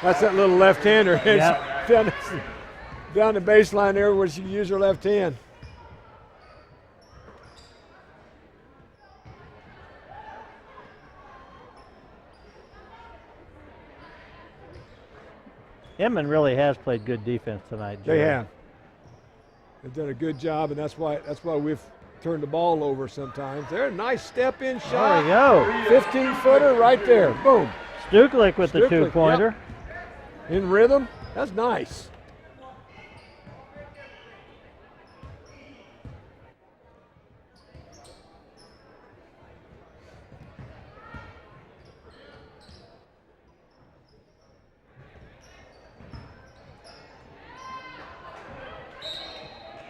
That's that little left-hander. Yep. Down the baseline there where she can use her left hand. Inman really has played good defense tonight, Jerry. They have. They've done a good job, and that's why we've turned the ball over sometimes. There, nice step-in shot. There you go. 15-footer right there. Boom. Stuklik with the two-pointer. Yep. In rhythm. That's nice.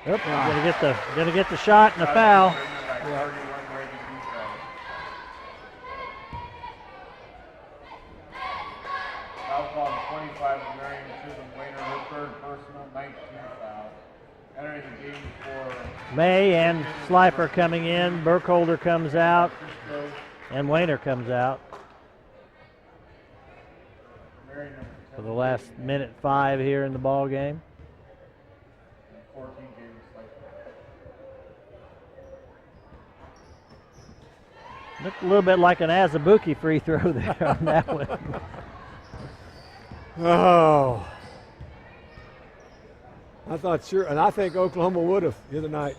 Yep, gonna get the shot and the foul. Yeah. 25 of Marion Susan Wayner, her third personal, 19 foul. Entering the game for May and Slifer coming in. Burkholder comes out, and Wayner comes out Marion for the last minute 5 here in the ball game. 14 games. Looked a little bit like an Azubuike free throw there on that one. Oh. I thought sure, and I think Oklahoma would have the other night.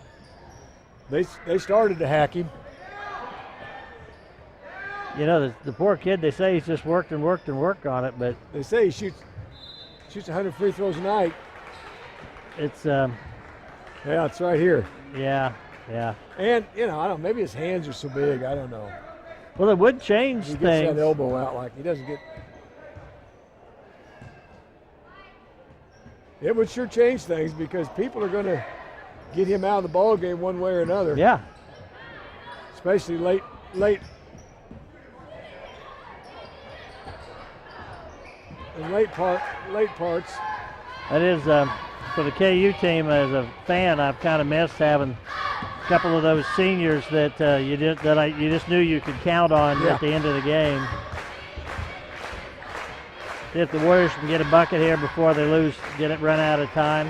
They started to hack him. You know, the poor kid, they say he's just worked and worked and worked on it, but They say he shoots 100 free throws a night. it's, Yeah, it's right here. yeah. And, you know, I don't know, maybe his hands are so big, I don't know. Well, it would change He gets things. that elbow out like he doesn't get. It would sure change things because people are going to get him out of the ball game one way or another. Yeah. Especially late. In late parts. That is, for the KU team, as a fan, I've kind of missed having a couple of those seniors that you just knew you could count on at the end of the game. See if the Warriors can get a bucket here before they run out of time.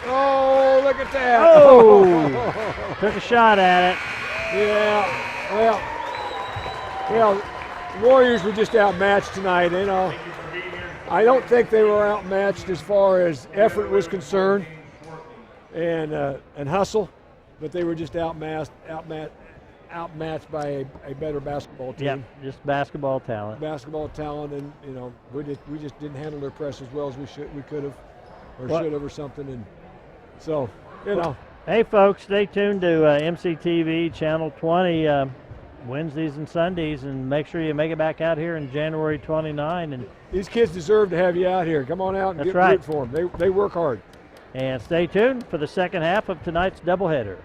Oh, look at that! Oh! Took a shot at it. Yeah, well, the Warriors were just outmatched tonight, you know. I don't think they were outmatched as far as effort was concerned and hustle, but they were just outmatched by a better basketball team. Yep, just basketball talent. Basketball talent, and you know, we just didn't handle their press as well as we could have, or What? should have, or something. And so, you know. Hey, folks, stay tuned to MCTV Channel 20 Wednesdays and Sundays, and make sure you make it back out here in January 29. And These kids deserve to have you out here. Come on out and That's get right. root for them. They work hard. stay tuned for the second half of tonight's doubleheader.